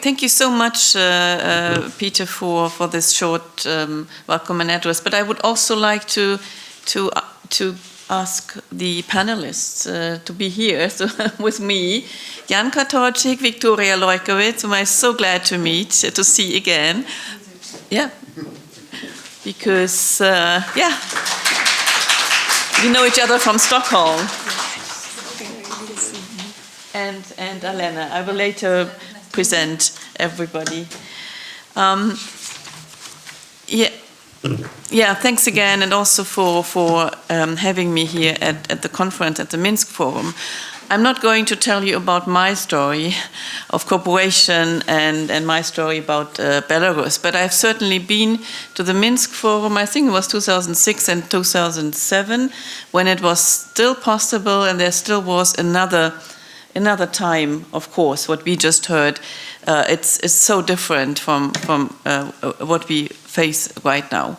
Thank you so much, Peter, for this short welcome and address. But I would also like to ask the panelists to be here with me. Jan Kantorczyk, Victoria Leukavets, whom I'm so glad to meet, to see again. Yeah, because we know each other from Stockholm. And Alena, I will later present everybody. Thanks again, and also for having me here at the conference at the Minsk Forum. I'm not going to tell you about my story of cooperation and my story about Belarus, but I've certainly been to the Minsk Forum, I think it was 2006 and 2007, when it was still possible and there still was another time, of course. What we just heard, it's so different from what we face right now.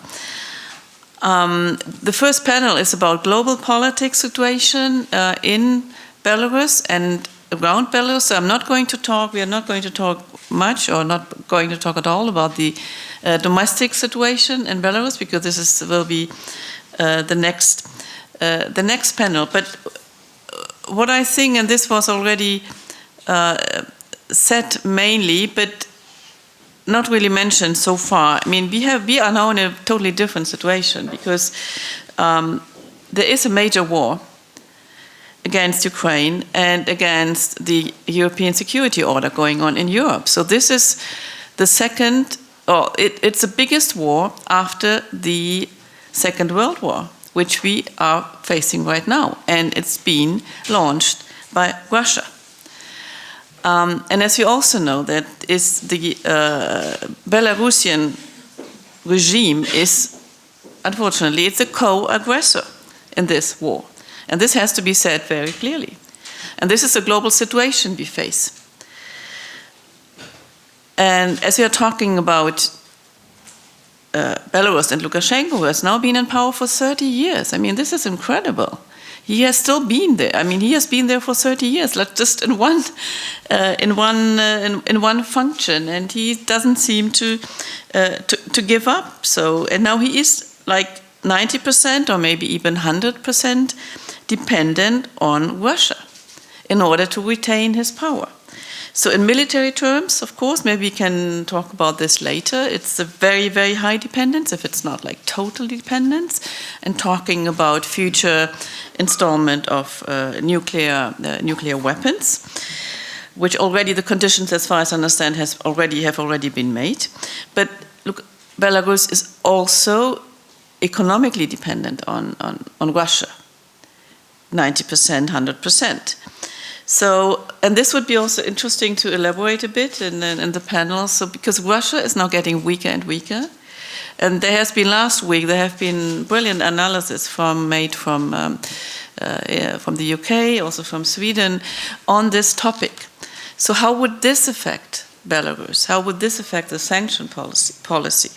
The first panel is about global politics situation in Belarus and around Belarus. So we are not going to talk much, or not going to talk at all, about the domestic situation in Belarus, because this will be the next panel. But what I think, and this was already said mainly, but not really mentioned so far. I mean, we are now in a totally different situation, because there is a major war against Ukraine and against the European security order going on in Europe. So this is the second, or it's the biggest war after the Second World War, which we are facing right now, and it's been launched by Russia. And as you also know, that is the Belarusian regime is, unfortunately, it's a co-aggressor in this war. And this has to be said very clearly. And this is a global situation we face. And as we are talking about Belarus and Lukashenko, who has now been in power for 30 years. I mean, this is incredible. He has still been there. I mean, he has been there for 30 years, like just in one function, and he doesn't seem to give up. So, and now he is like 90% or maybe even 100% dependent on Russia in order to retain his power. So in military terms, of course, maybe we can talk about this later. It's a very, very high dependence, if it's not like total dependence, and talking about future installment of nuclear weapons, which already the conditions, as far as I understand, have already been made. But look, Belarus is also economically dependent on Russia, 90%, 100%. So, and this would be also interesting to elaborate a bit in the panel. So, because Russia is now getting weaker and weaker, and there has been last week brilliant analysis made from the UK, also from Sweden, on this topic. So, how would this affect Belarus? How would this affect the sanction policy?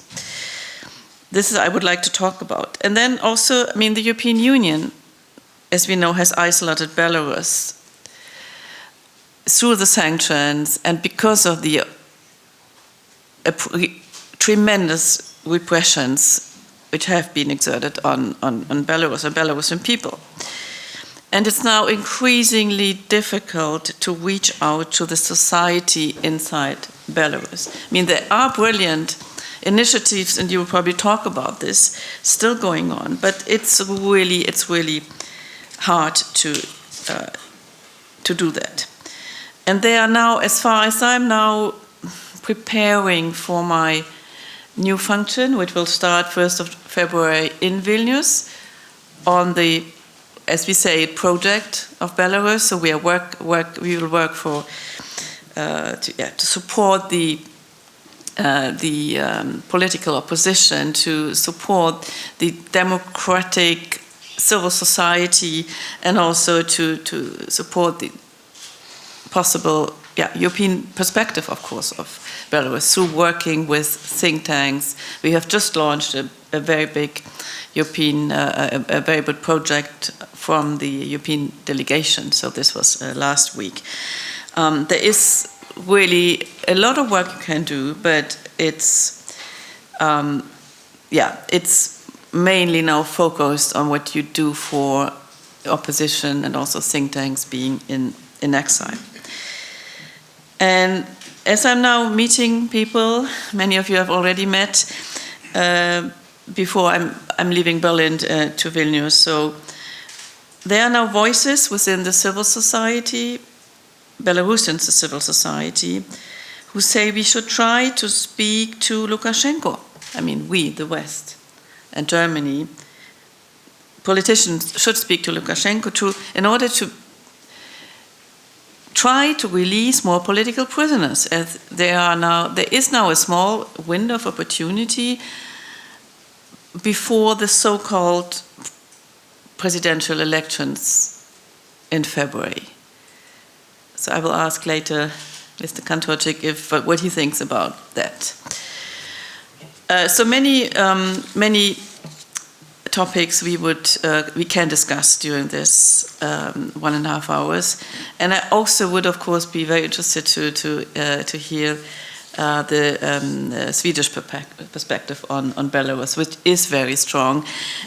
This is I would like to talk about. And then also, I mean, the European Union, as we know, has isolated Belarus through the sanctions, and because of the tremendous repressions which have been exerted on Belarus and Belarusian people. And it's now increasingly difficult to reach out to the society inside Belarus. I mean, there are brilliant initiatives, and you will probably talk about this, still going on, but it's really hard to do that. And they are now, as far as I'm now preparing for my new function, which will start 1st of February in Vilnius, on the, as we say, project of Belarus. So we will work for to support the political opposition, to support the democratic civil society, and also to support the possible European perspective, of course, of Belarus through working with think tanks. We have just launched a very big European, a very good project from the European delegation. So this was last week. There is really a lot of work you can do, but it's mainly now focused on what you do for opposition and also think tanks being in exile. And as I'm now meeting people, many of you have already met before I'm leaving Berlin to Vilnius. So there are now voices within the civil society, Belarusian civil society, who say we should try to speak to Lukashenko. I mean, we, the West, and Germany, politicians should speak to Lukashenko in order to try to release more political prisoners, as there is now a small window of opportunity before the so-called presidential elections in February. So I will ask later Mr. Kantorczyk what he thinks about that. So many topics we can discuss during this 1.5 hours, and I also would, of course, be very interested to hear the Swedish perspective on Belarus, which is very strong.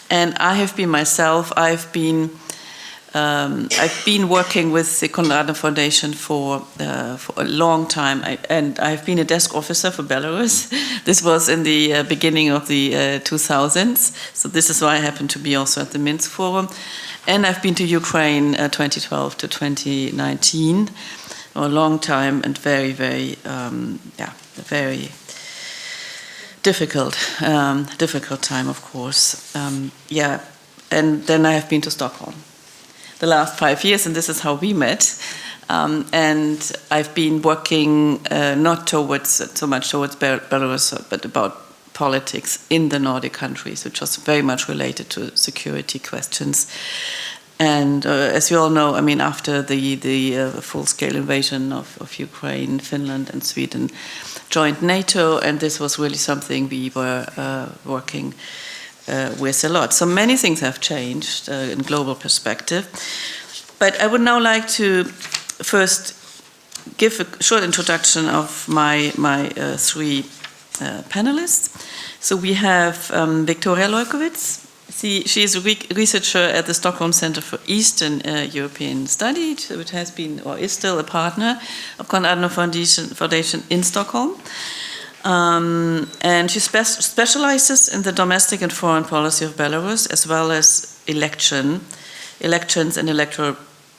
And I have been myself. I've been working with the Konrad-Adenauer Foundation for a long time, and I've been a desk officer for Belarus. This was in the beginning of the 2000s, so this is why I happen to be also at the Minsk Forum. And I've been to Ukraine 2012 to 2019, a long time, and very, very, very difficult time, of course. And then I have been to Stockholm the last 5 years, and this is how we met. And I've been working not so much towards Belarus, but about politics in the Nordic countries, which was very much related to security questions. And as you all know, I mean, after the full-scale invasion of Ukraine, Finland and Sweden joined NATO, and this was really something we were working with a lot. So many things have changed in global perspective. But I would now like to first give a short introduction of my three panelists. So we have Victoria Leukavets. She is a researcher at the Stockholm Center for Eastern European Study, which has been or is still a partner of Konrad-Adenauer Foundation in Stockholm. And she specializes in the domestic and foreign policy of Belarus, as well as elections and electoral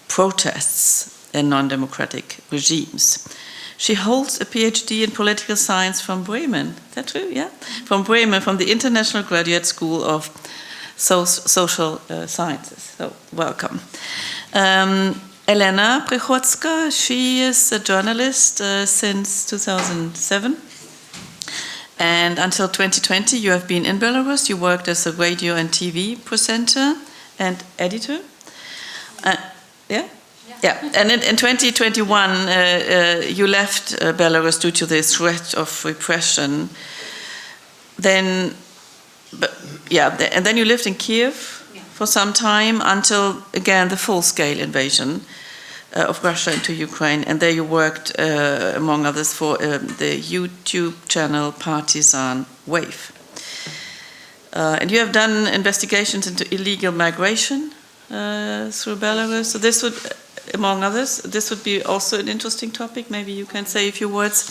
protests in non-democratic regimes. She holds a PhD in political science from Bremen. Is that true? Yeah? From Bremen, from the International Graduate School of Social Sciences. So, welcome. Alena Prikhodzka, she is a journalist since 2007. And until 2020, you have been in Belarus. You worked as a radio and TV presenter and editor. Yeah. And in 2021, you left Belarus due to the threat of repression. And then you lived in Kiev for some time until, again, the full-scale invasion of Russia into Ukraine. And there you worked, among others, for the YouTube channel Partisan Wave. And you have done investigations into illegal migration through Belarus. So this would, among others, this would be also an interesting topic. Maybe you can say a few words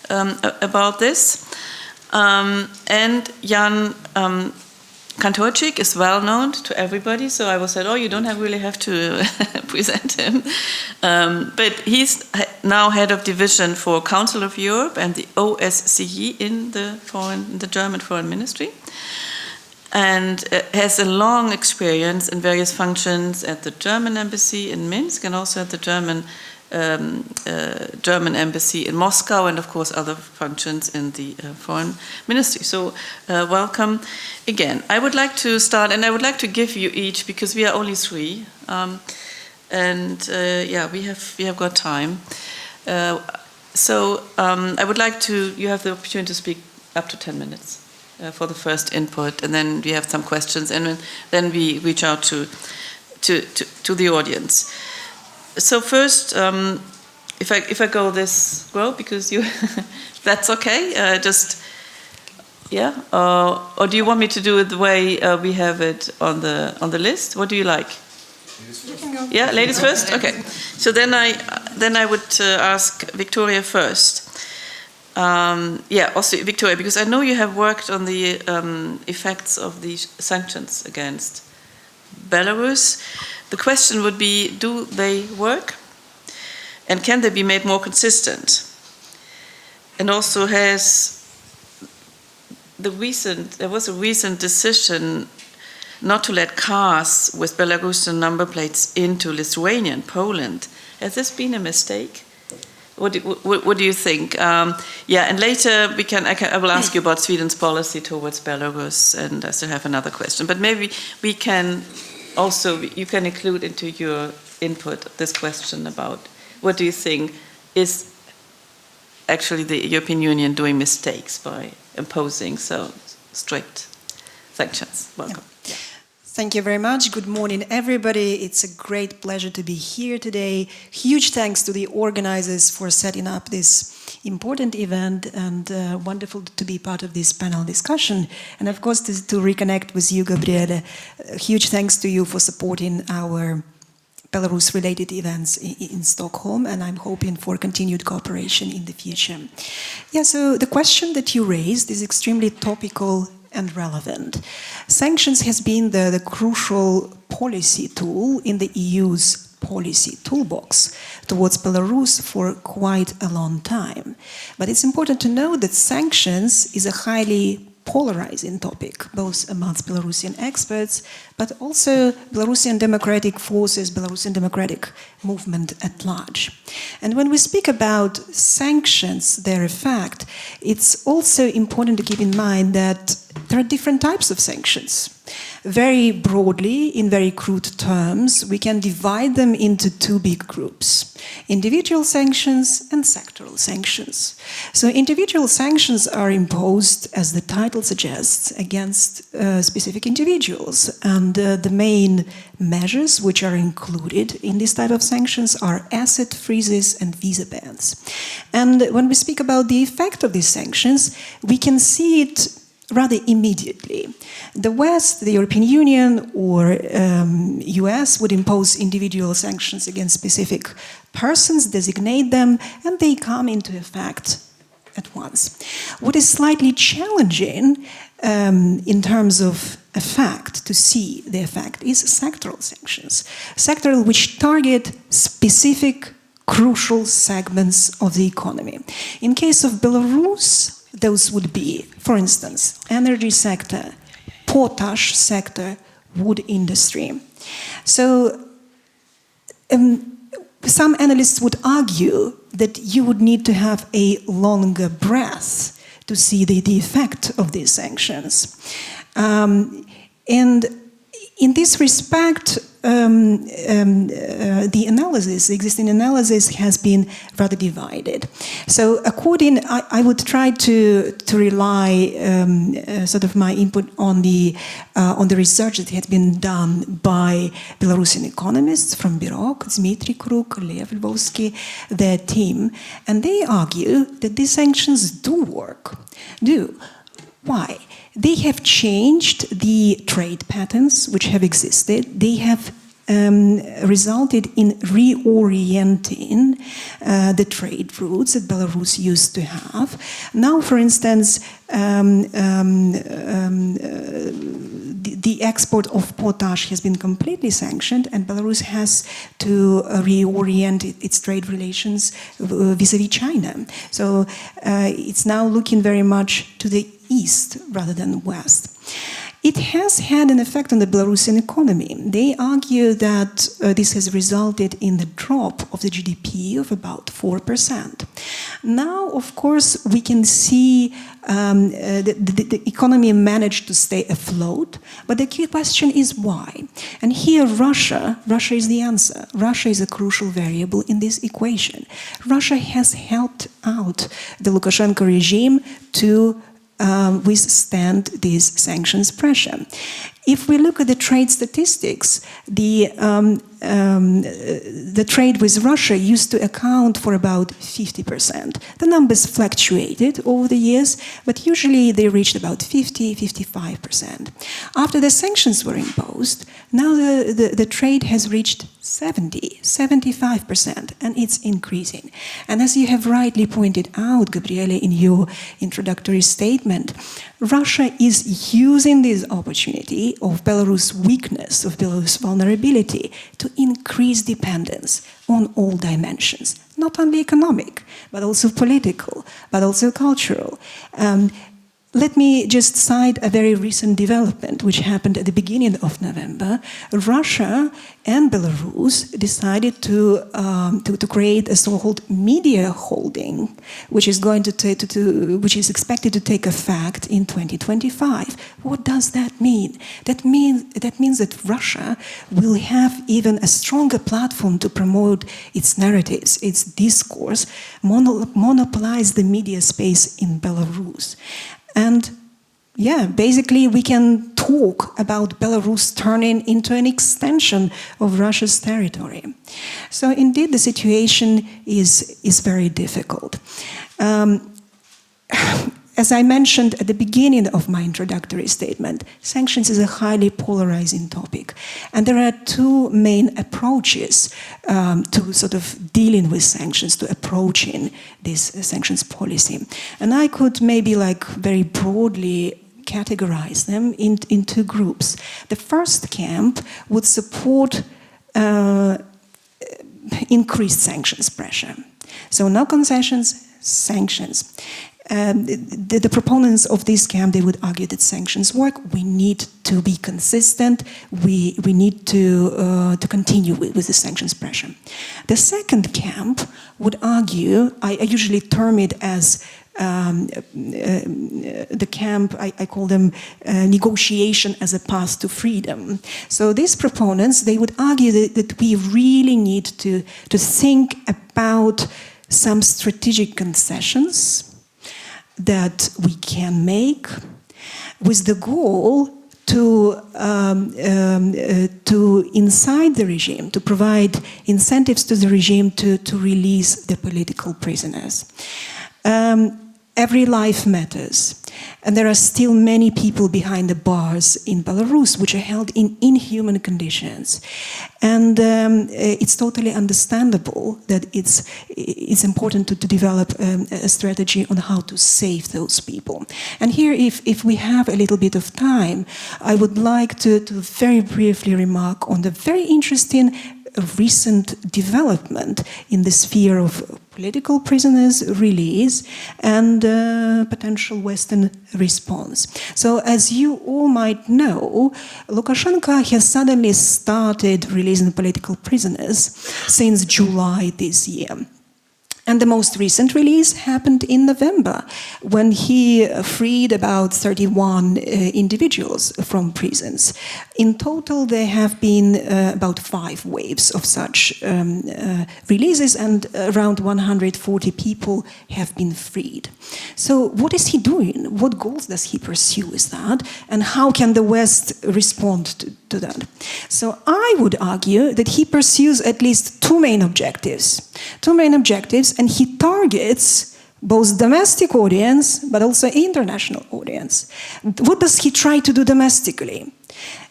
about this. And Jan Kantorczyk is well known to everybody, so I was said, you don't really have to present him. But he's now head of division for Council of Europe and the OSCE in the German Foreign Ministry, and has a long experience in various functions at the German embassy in Minsk and also at the German embassy in Moscow, and of course other functions in the foreign ministry. So welcome again. I would like to start, and I would like to give you each, because we are only three, we have got time. I would like to, you have the opportunity to speak up to 10 minutes for the first input, and then we have some questions, and then we reach out to the audience. So first, if I go this row, because you, that's okay. Or do you want me to do it the way we have it on the list? What do you like? You can go. Yeah, ladies first. Okay. So then I would ask Victoria first. Also Victoria, because I know you have worked on the effects of these sanctions against Belarus. The question would be: do they work? And can they be made more consistent? And also, there was a recent decision not to let cars with Belarusian number plates into Lithuania and Poland. Has this been a mistake? What do you think? And later I will ask you about Sweden's policy towards Belarus, and I still have another question. But maybe we can also, you can include into your input this question about what do you think is actually the European Union doing mistakes by imposing so strict sanctions? Welcome. Yeah. Thank you very much. Good morning, everybody. It's a great pleasure to be here today. Huge thanks to the organizers for setting up this important event, and wonderful to be part of this panel discussion. And of course, to reconnect with you, Gabriele. Huge thanks to you for supporting our Belarus-related events in Stockholm, and I'm hoping for continued cooperation in the future. Yeah, so the question that you raised is extremely topical and relevant. Sanctions has been the crucial policy tool in the EU's policy toolbox towards Belarus for quite a long time. But it's important to know that sanctions is a highly polarizing topic, both amongst Belarusian experts, but also Belarusian democratic forces, Belarusian democratic movement at large. And when we speak about sanctions, their effect, it's also important to keep in mind that there are different types of sanctions. Very broadly, in very crude terms, we can divide them into two big groups: individual sanctions and sectoral sanctions. So individual sanctions are imposed, as the title suggests, against specific individuals. And the main measures which are included in this type of sanctions are asset freezes and visa bans. And when we speak about the effect of these sanctions, we can see it rather immediately. The West, the European Union or US would impose individual sanctions against specific persons, designate them, and they come into effect at once. What is slightly challenging in terms of effect, to see the effect, is sectoral sanctions. Sectoral, which target specific crucial segments of the economy. In case of Belarus, those would be, for instance, energy sector, potash sector, wood industry. So some analysts would argue that you would need to have a longer breath to see the effect of these sanctions. And in this respect, the existing analysis has been rather divided. So I would try to rely sort of my input on the research that has been done by Belarusian economists from Birok, Dmitry Kruk, Lev Lvovsky, their team, and they argue that these sanctions do work. Why? They have changed the trade patterns which have existed. They have resulted in reorienting the trade routes that Belarus used to have. Now, for instance, the export of potash has been completely sanctioned, and Belarus has to reorient its trade relations vis-à-vis China. So it's now looking very much to the east rather than west. It has had an effect on the Belarusian economy. They argue that this has resulted in the drop of the GDP of about 4%. Now, of course, we can see the economy managed to stay afloat, but the key question is why? And here Russia is the answer. Russia is a crucial variable in this equation. Russia has helped out the Lukashenko regime to withstand this sanctions pressure. If we look at the trade statistics, the trade with Russia used to account for about 50%. The numbers fluctuated over the years, but usually they reached about 50-55%. After the sanctions were imposed, now the trade has reached 70-75%, and it's increasing. And as you have rightly pointed out, Gabriele, in your introductory statement, Russia is using this opportunity of Belarus' weakness, of Belarus' vulnerability, to increase dependence on all dimensions, not only economic, but also political, but also cultural. Let me just cite a very recent development which happened at the beginning of November. Russia and Belarus decided to create a so-called media holding, which is going which is expected to take effect in 2025. What does that mean? That means that Russia will have even a stronger platform to promote its narratives, its discourse, monopolize the media space in Belarus. And yeah, basically we can talk about Belarus turning into an extension of Russia's territory. So indeed the situation is very difficult. As I mentioned at the beginning of my introductory statement, sanctions is a highly polarizing topic. And there are two main approaches to sort of dealing with sanctions, to approaching this sanctions policy. And I could maybe very broadly categorize them in two groups. The first camp would support increased sanctions pressure. So no concessions, sanctions. The proponents of this camp, they would argue that sanctions work. We need to be consistent. We need to continue with the sanctions pressure. The second camp would argue, I usually term it as the camp, I call them negotiation as a path to freedom. So these proponents, they would argue that we really need to think about some strategic concessions that we can make with the goal to incite the regime, to provide incentives to the regime to release the political prisoners. Every life matters. And there are still many people behind the bars in Belarus which are held in inhuman conditions. And it's totally understandable that it's important to develop a strategy on how to save those people. And here, if we have a little bit of time, I would like to very briefly remark on the very interesting recent development in the sphere of political prisoners' release and potential Western response. So as you all might know, Lukashenko has suddenly started releasing political prisoners since July this year. And the most recent release happened in November, when he freed about 31 individuals from prisons. In total, there have been about 5 waves of such releases, and around 140 people have been freed. So what is he doing? What goals does he pursue with that? And how can the West respond to that? So I would argue that he pursues at least 2 main objectives. And he targets both domestic audience, but also international audience. What does he try to do domestically?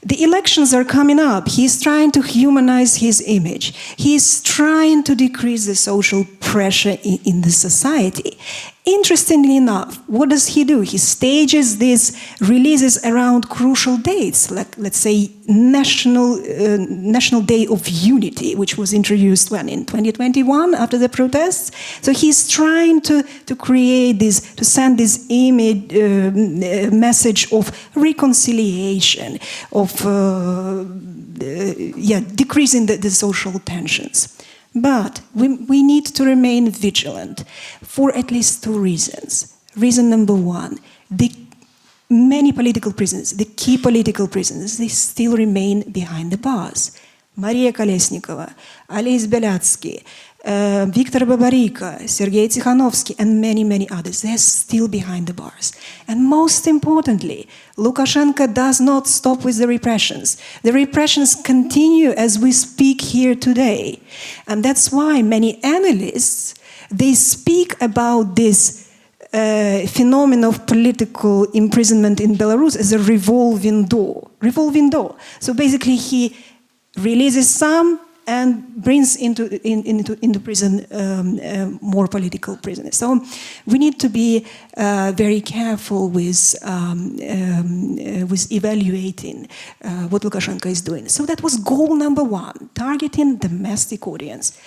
The elections are coming up. He's trying to humanize his image. He's trying to decrease the social pressure in the society. Interestingly enough, what does he do? He stages these releases around crucial dates, like, let's say, National Day of Unity, which was introduced in 2021 after the protests. So he's trying to create this, to send this image, message of reconciliation, of decreasing the social tensions. But we need to remain vigilant for at least 2 reasons. Reason number 1, many political prisoners, the key political prisoners, they still remain behind the bars. Maria Kolesnikova, Ales Belatsky, Viktor Babarika, Sergei Tikhanovsky, and many, many others. They're still behind the bars. And most importantly, Lukashenko does not stop with the repressions. The repressions continue as we speak here today. And that's why many analysts, they speak about this phenomenon of political imprisonment in Belarus as a revolving door. Revolving door. So basically he releases some and brings into prison more political prisoners. So we need to be very careful with evaluating what Lukashenko is doing. So that was goal number one, targeting domestic audience.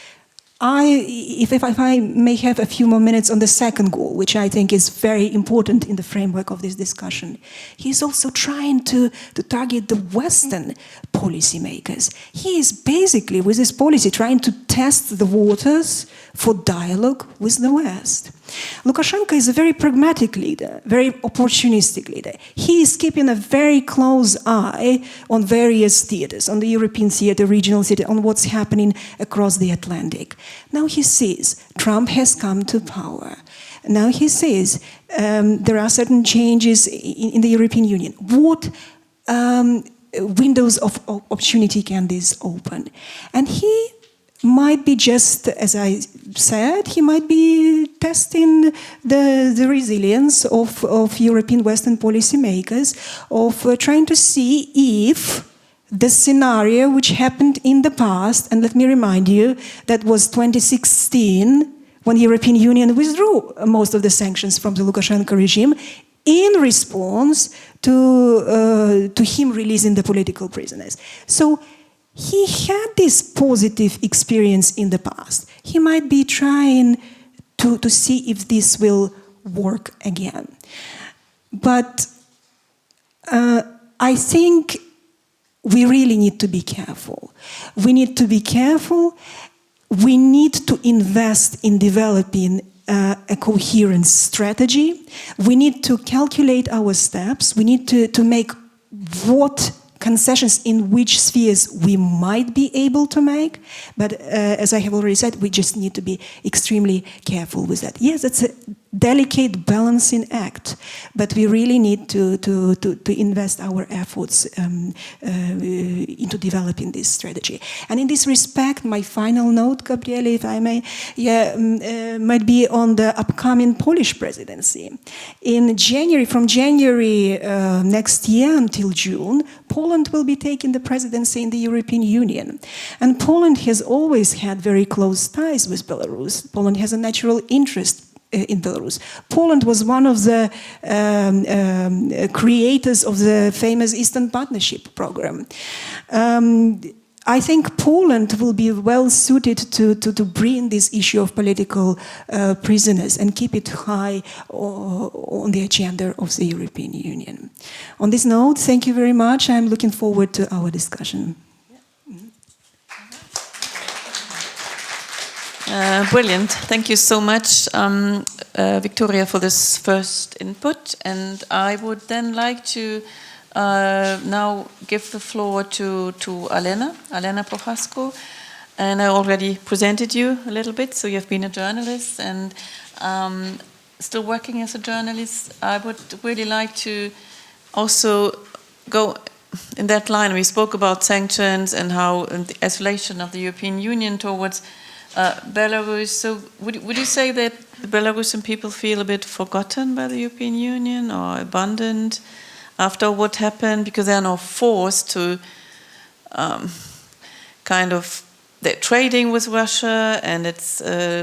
If I may have a few more minutes on the second goal, which I think is very important in the framework of this discussion, he's also trying to target the Western policymakers. He is basically, with this policy, trying to test the waters for dialogue with the West. Lukashenko is a very pragmatic leader, very opportunistic leader. He is keeping a very close eye on various theaters, on the European theater, regional theater, on what's happening across the Atlantic. Now he sees Trump has come to power. Now he says there are certain changes in the European Union. What windows of opportunity can this open? And he might be just, as I said, he might be testing the resilience of European Western policymakers, of trying to see if the scenario which happened in the past, and let me remind you, that was 2016, when the European Union withdrew most of the sanctions from the Lukashenko regime in response to him releasing the political prisoners. So he had this positive experience in the past. He might be trying to see if this will work again. But I think we really need to be careful. We need to be careful. We need to invest in developing a coherent strategy. We need to calculate our steps. We need to make what concessions in which spheres we might be able to make, but as I have already said, we just need to be extremely careful with that. Yes, it's a delicate balancing act, but we really need to invest our efforts into developing this strategy. And in this respect, my final note, Gabriele, if I may, might be on the upcoming Polish presidency. From January next year until June, Poland will be taking the presidency in the European Union. And Poland has always had very close ties with Belarus. Poland has a natural interest in Belarus. Poland was one of the creators of the famous Eastern Partnership program. I think Poland will be well suited to bring this issue of political prisoners and keep it high on the agenda of the European Union. On this note, thank you very much. I'm looking forward to our discussion. Brilliant. Thank you so much, Victoria, for this first input. And I would then like to now give the floor to Alena Prikhodzka. And I already presented you a little bit, so you've been a journalist and still working as a journalist. I would really like to also go in that line. We spoke about sanctions and how the isolation of the European Union towards Belarus. So would you say that the Belarusian people feel a bit forgotten by the European Union or abandoned after what happened, because they are now forced to they're trading with Russia, and it's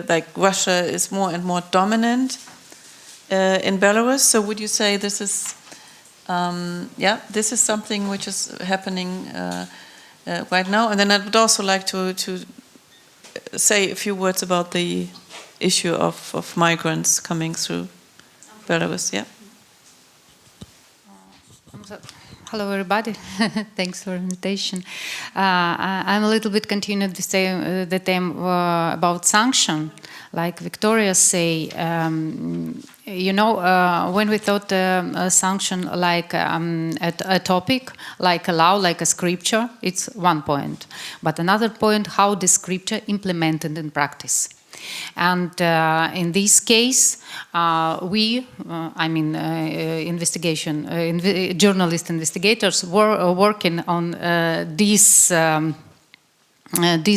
like Russia is more and more dominant in Belarus. So would you say this is this is something which is happening right now? And then I would also like to say a few words about the issue of migrants coming through Belarus. Yeah. Hello, everybody. Thanks for the invitation. I'm a little bit continuing the theme about sanction. like Victoria say, you know, when we thought a sanction like a topic, like a law, like a scripture, it's one point. But another point, how the scripture implemented in practice. And in this case, journalist investigators were working on this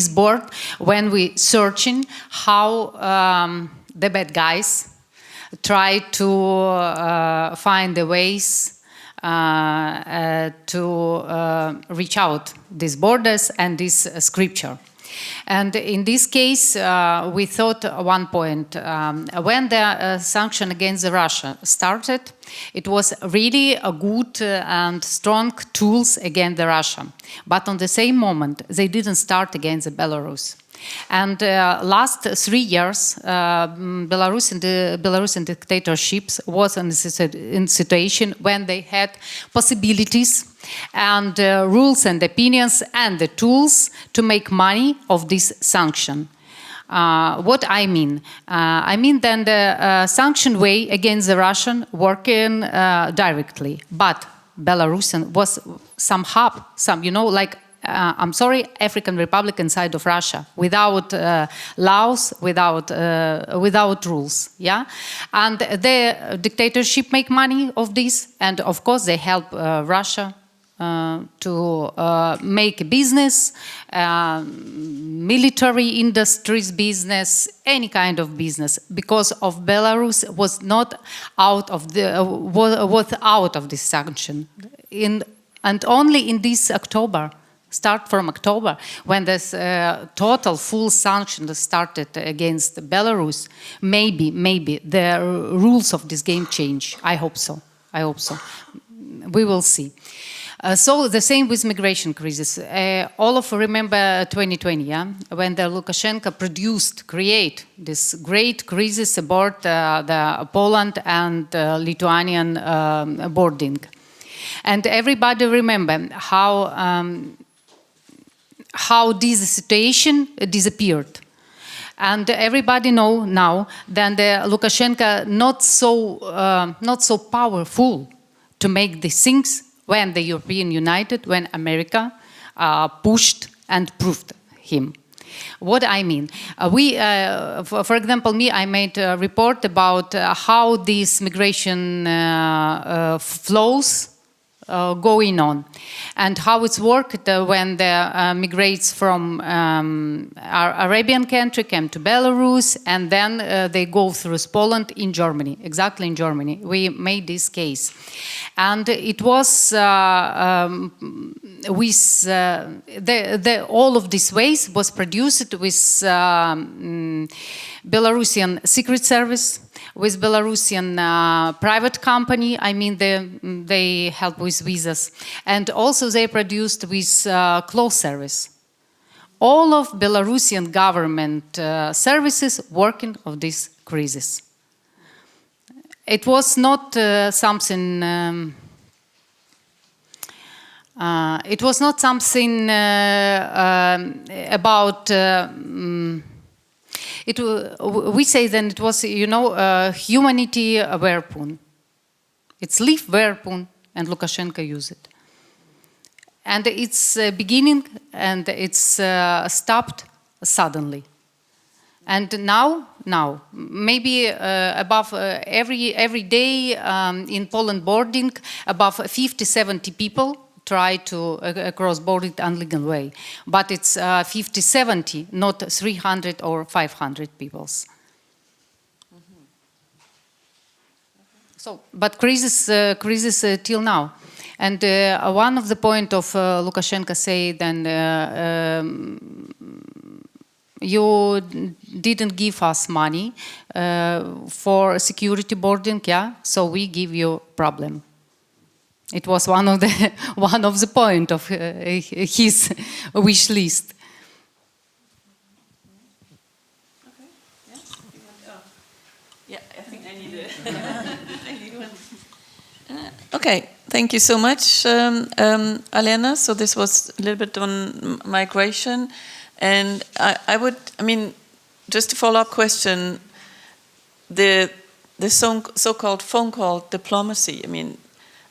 board when we searching how the bad guys try to find the ways to reach out these borders and this scripture. And in this case, we thought one point, when the sanction against Russia started, it was really a good and strong tools against Russia. But on the same moment, they didn't start against Belarus. And last 3 years, Belarusian dictatorships was in situation when they had possibilities and rules and opinions and the tools to make money of this sanction. What I mean? I mean then the sanction way against the Russian working directly, but Belarusian was some hub, you know, like I'm sorry, African Republic inside of Russia, without laws, without rules, yeah? And the dictatorship make money of this, and of course they help Russia to make business, military industries business, any kind of business, because of Belarus was not out of this sanction, and only in this October. Start from October, when this total full sanction started against Belarus, maybe the rules of this game change. I hope so. I hope so. We will see. So the same with migration crisis. All of you remember 2020, yeah? When the Lukashenko create this great crisis aboard the Poland and Lithuanian boarding. And everybody remember how this situation disappeared. And everybody know now that the Lukashenko not so powerful to make these things when the European United, when America pushed and proved him. What I mean, for example, I made a report about how these migration flows going on, and how it's worked when the migrants from Arabian country came to Belarus, and then they go through Poland in Germany, exactly in Germany. We made this case, and it was with all of these ways was produced with Belarusian Secret Service, with Belarusian private company. I mean, they help with visas, and also they produced with close service. All of Belarusian government services working of this crisis. It was not something. It was not something about. We say then it was, you know, humanity weapon. It's live weapon, and Lukashenko used it. And it's beginning, and it's stopped suddenly. And now, maybe above every day in Poland boarding, above 50, 70 people try to cross border unlegal way, but it's 50, 70, not 300 or 500 peoples. Mm-hmm. So, but crisis till now, and one of the point of Lukashenko say then you didn't give us money for security boarding, yeah, so we give you problem. It was one of the point of his wish list. Okay. Yes. Yeah, I think I need one. Okay. Thank you so much, Alena. So this was a little bit on migration, and I mean, just a follow-up question, the so-called phone call diplomacy. I mean,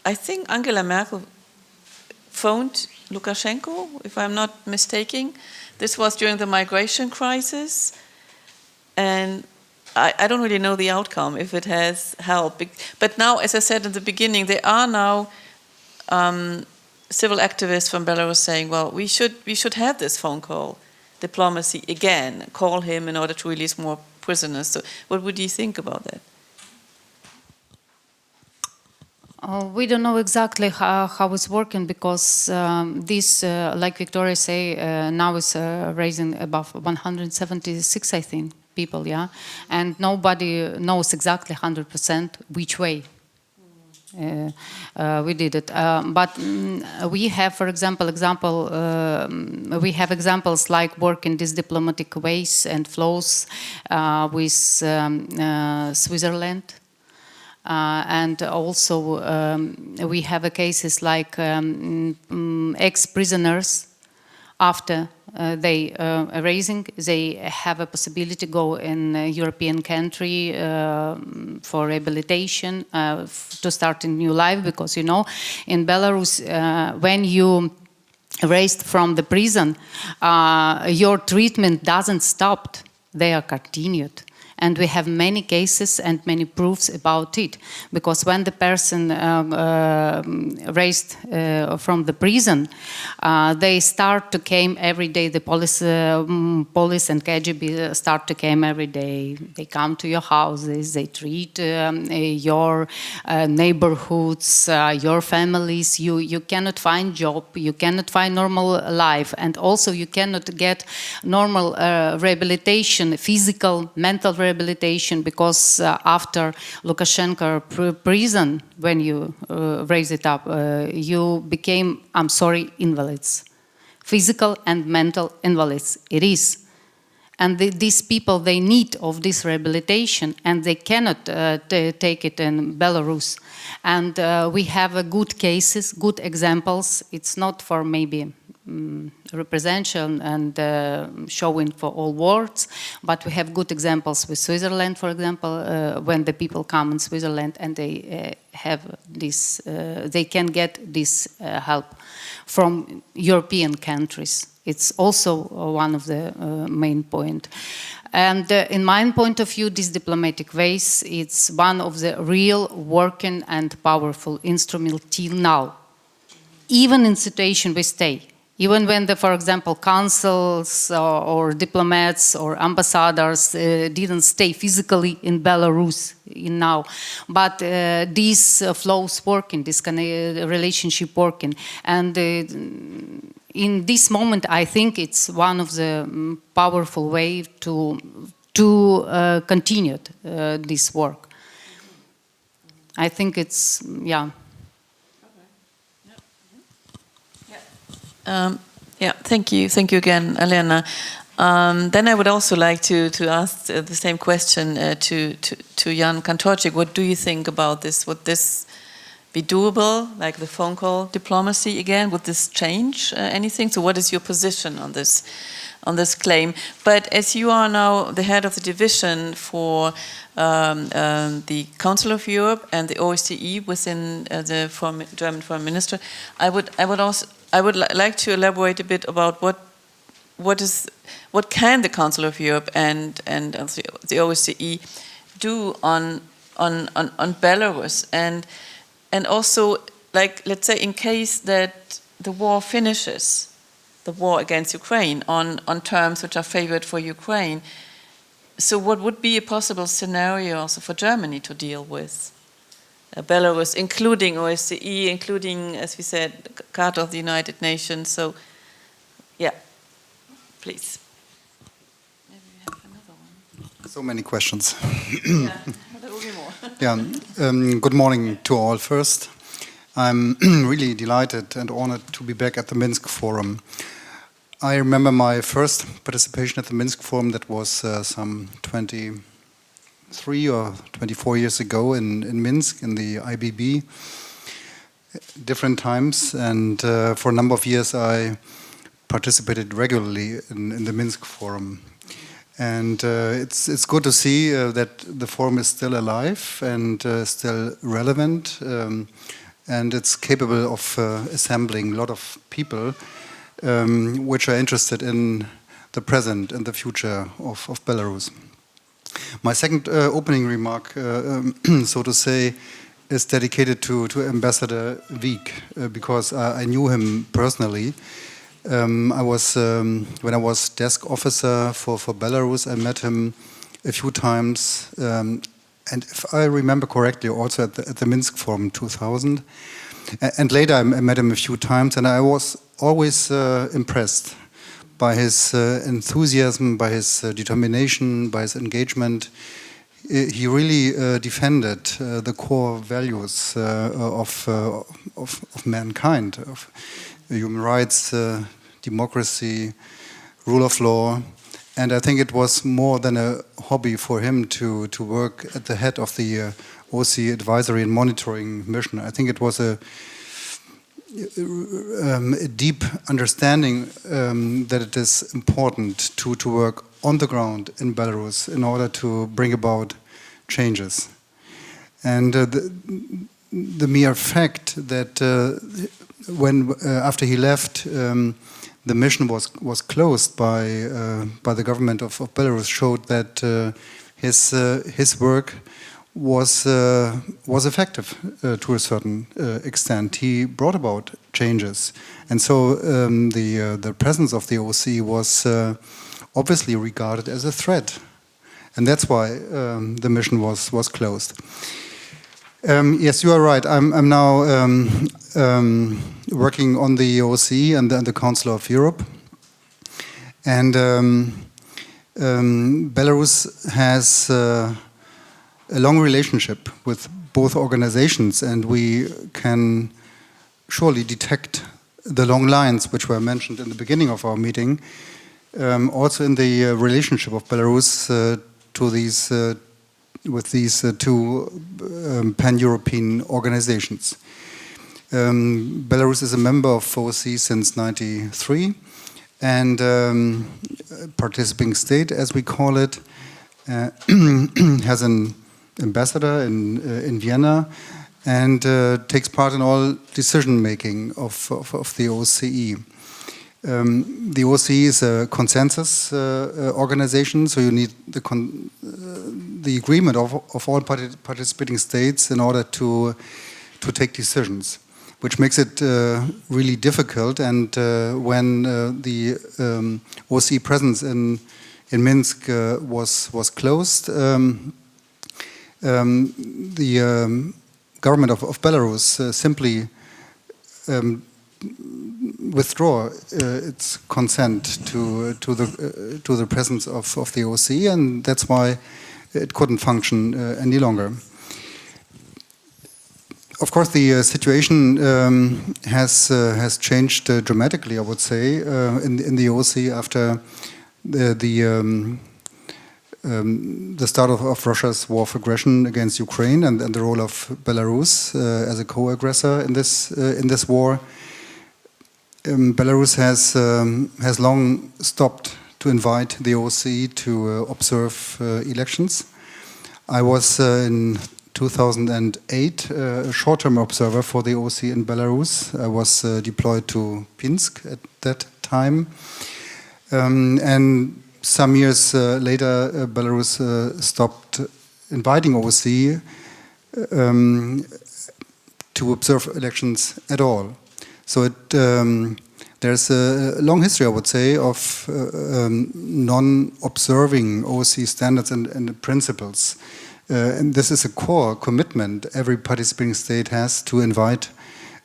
I think Angela Merkel phoned Lukashenko, if I'm not mistaken. This was during the migration crisis, and I don't really know the outcome, if it has helped. But now, as I said in the beginning, there are now civil activists from Belarus saying, well, we should have this phone call diplomacy again, call him in order to release more prisoners. So what would you think about that? We don't know exactly how it's working, because this, like Victoria say, now is raising above 176, I think, people, yeah? And nobody knows exactly 100% which way we did it. But we have, for example, we have examples like work in these diplomatic ways and flows with Switzerland. And also we have cases like ex-prisoners, after they raising, they have a possibility to go in a European country for rehabilitation, to start a new life, because, you know, in Belarus, when you raised from the prison, your treatment doesn't stop, they are continued. And we have many cases and many proofs about it, because when the person raised from the prison, they start to came every day. The police and KGB start to came every day. They come to your houses. They treat your neighborhoods, your families. You cannot find job. You cannot find normal life, and also you cannot get normal rehabilitation, physical, mental rehabilitation, because after Lukashenko prison, when you raise it up, you became, I'm sorry, invalids. Physical and mental invalids, it is. And these people, they need of this rehabilitation, and they cannot take it in Belarus. And we have good cases, good examples. It's not for maybe representation and showing for all words, but we have good examples with Switzerland, for example, when the people come in Switzerland and they have this, they can get this help from European countries. It's also one of the main points. And in my point of view, this diplomatic ways, it's one of the real working and powerful instruments till now. Even in situation we stay. Even when, for example, consuls or diplomats or ambassadors didn't stay physically in Belarus now, but these flows working, this kind of relationship working, and in this moment, I think it's one of the powerful way to continue this work. I think it's, yeah. Yeah, thank you again, Alena. Then I would also like to ask the same question to Jan Kantorczyk. What do you think about this? Would this be doable, like the phone call diplomacy again? Would this change anything? So what is your position on this claim? But as you are now the head of the division for the Council of Europe and the OSCE within the German Foreign Minister, I would like to elaborate a bit about what can the Council of Europe and the OSCE do on Belarus, and also, like, let's say, in case that the war finishes, the war against Ukraine on terms which are favored for Ukraine. So what would be a possible scenario also for Germany to deal with Belarus, including OSCE, including, as we said, the Charter of the United Nations? So, yeah, please. Maybe we have another one. So many questions. Yeah, there will be more. Yeah. Good morning to all first. I'm really delighted and honored to be back at the Minsk Forum. I remember my first participation at the Minsk Forum, that was some 23 or 24 years ago in Minsk, in the IBB, different times, and for a number of years I participated regularly in the Minsk Forum. And it's good to see that the forum is still alive and still relevant, and it's capable of assembling a lot of people which are interested in the present and the future of Belarus. My second opening remark, so to say, is dedicated to Ambassador Wieck, because I knew him personally. When I was desk officer for Belarus, I met him a few times, and if I remember correctly, also at the Minsk Forum 2000. And later I met him a few times, and I was always impressed by his enthusiasm, by his determination, by his engagement. He really defended the core values of mankind, of human rights, democracy, rule of law. And I think it was more than a hobby for him to work at the head of the OSCE advisory and monitoring mission. I think it was a deep understanding that it is important to work on the ground in Belarus in order to bring about changes. And the mere fact that after he left, the mission was closed by the government of Belarus showed that his work was effective to a certain extent. He brought about changes, and so the presence of the OSCE was obviously regarded as a threat, and that's why the mission was closed. Yes, you are right. I'm now working on the OSCE and the Council of Europe, and Belarus has a long relationship with both organizations, and we can surely detect the long lines which were mentioned in the beginning of our meeting, also in the relationship of Belarus with these two pan-European organizations. Belarus is a member of OSCE since '93, and participating state, as we call it, has an ambassador in Vienna, and takes part in all decision-making of the OSCE. The OSCE is a consensus organization, so you need the agreement of all participating states in order to take decisions, which makes it really difficult. And when the OSCE presence in Minsk was closed, the government of Belarus simply withdraw its consent to the presence of the OSCE, and that's why it couldn't function any longer. Of course, the situation has changed dramatically, I would say, in the OSCE after the start of Russia's war of aggression against Ukraine and the role of Belarus as a co-aggressor in this war. Belarus has long stopped to invite the OSCE to observe elections. I was in 2008 a short-term observer for the OSCE in Belarus. I was deployed to Minsk at that time, and some years later, Belarus stopped inviting OSCE to observe elections at all. So there's a long history, I would say, of non-observing OSCE standards and principles. And this is a core commitment every participating state has to invite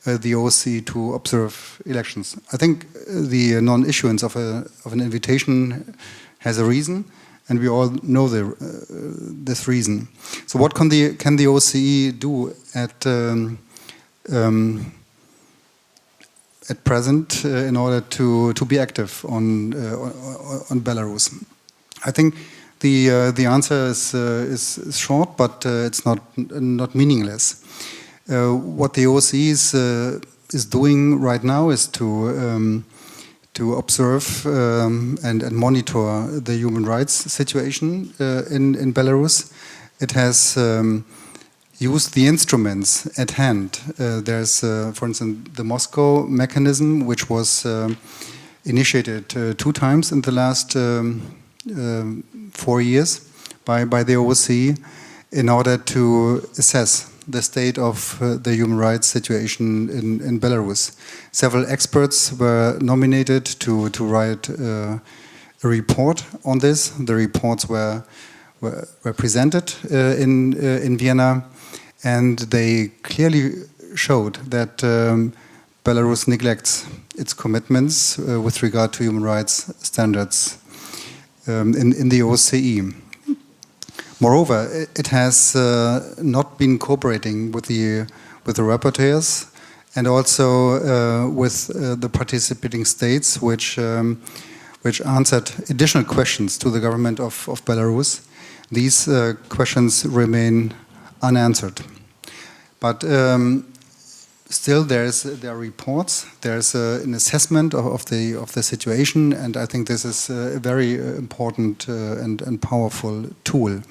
the OSCE to observe elections. I think the non-issuance of an invitation has a reason, and we all know this reason. So what can the OSCE do at present in order to be active on Belarus? I think the answer is short, but it's not meaningless. What the OSCE is doing right now is to to observe and monitor the human rights situation in Belarus. It has used the instruments at hand. There's, for instance, the Moscow mechanism, which was initiated 2 times in the last 4 years by the OSCE in order to assess the state of the human rights situation in Belarus. Several experts were nominated to write a report on this. The reports were presented in Vienna, and they clearly showed that Belarus neglects its commitments with regard to human rights standards in the OSCE. Moreover, it has not been cooperating with the rapporteurs and also with the participating states, which answered additional questions to the government of Belarus. These questions remain unanswered. But still, there are reports. There's an assessment of the situation, and I think this is a very important and powerful tool.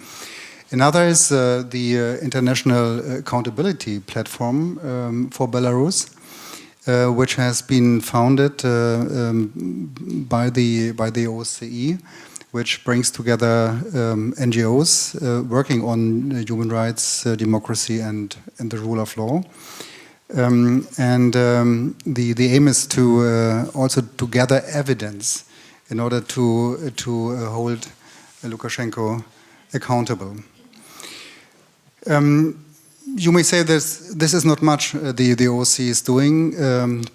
Another is the International Accountability Platform for Belarus, which has been founded by the OSCE, which brings together NGOs working on human rights, democracy, and the rule of law. The aim is to also to gather evidence in order to hold Lukashenko accountable. You may say this is not much the OSCE is doing,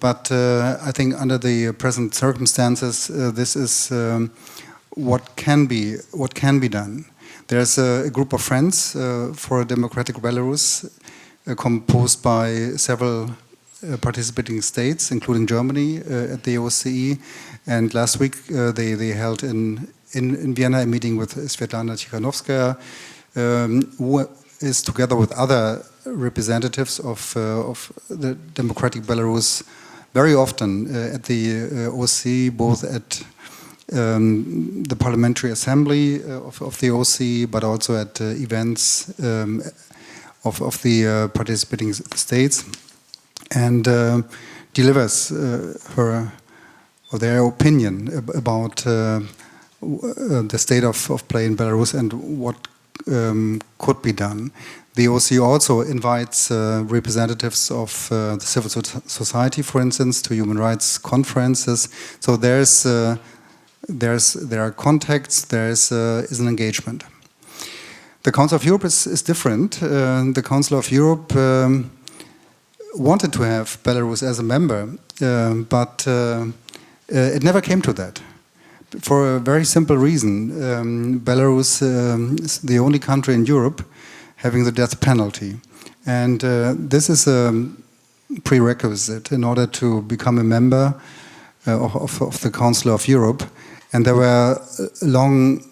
but I think under the present circumstances, this is what can be done. There's a group of friends for a democratic Belarus, composed by several participating states, including Germany, at the OSCE. And last week they held in Vienna a meeting with Svetlana Tikhanovskaya, who is together with other representatives of the democratic Belarus very often at the OSCE, both at the Parliamentary Assembly of the OSCE, but also at events of the participating states, and delivers their opinion about the state of play in Belarus and what could be done. The OSCE also invites representatives of the civil society, for instance, to human rights conferences. So there are contacts, there is an engagement. The Council of Europe is different. The Council of Europe wanted to have Belarus as a member, but it never came to that. For a very simple reason. Belarus is the only country in Europe having the death penalty. And this is a prerequisite in order to become a member of the Council of Europe. And there were long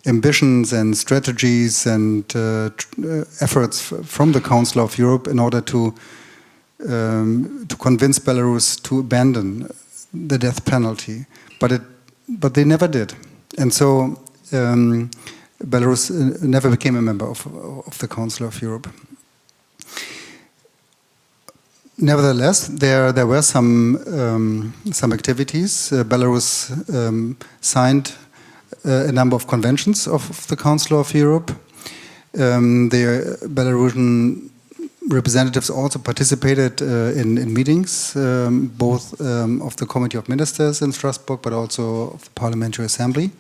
ambitions and strategies and efforts from the Council of Europe in order to convince Belarus to abandon the death penalty, but they never did, and so Belarus never became a member of the Council of Europe. Nevertheless, there were some activities. Belarus signed a number of conventions of the Council of Europe. The Belarusian representatives also participated in meetings, both of the Committee of Ministers in Strasbourg, but also of the Parliamentary Assembly.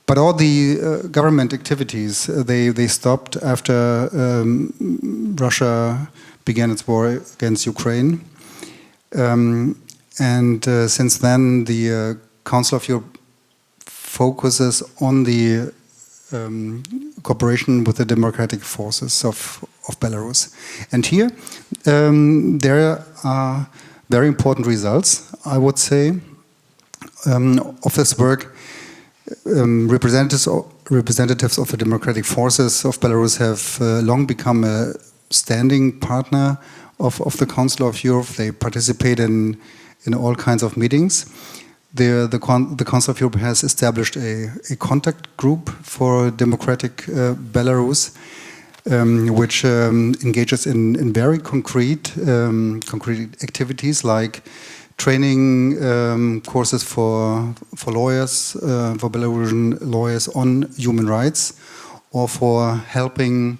But all the government activities, they stopped after Russia began its war against Ukraine. Since then, the Council of Europe focuses on the cooperation with the democratic forces of Belarus. And here, there are very important results, I would say, of this work. Representatives of the democratic forces of Belarus have long become a standing partner of the Council of Europe. They participate in in all kinds of meetings. The Council of Europe has established a contact group for democratic Belarus, which engages in very concrete activities like training courses for lawyers, for Belarusian lawyers on human rights, or for helping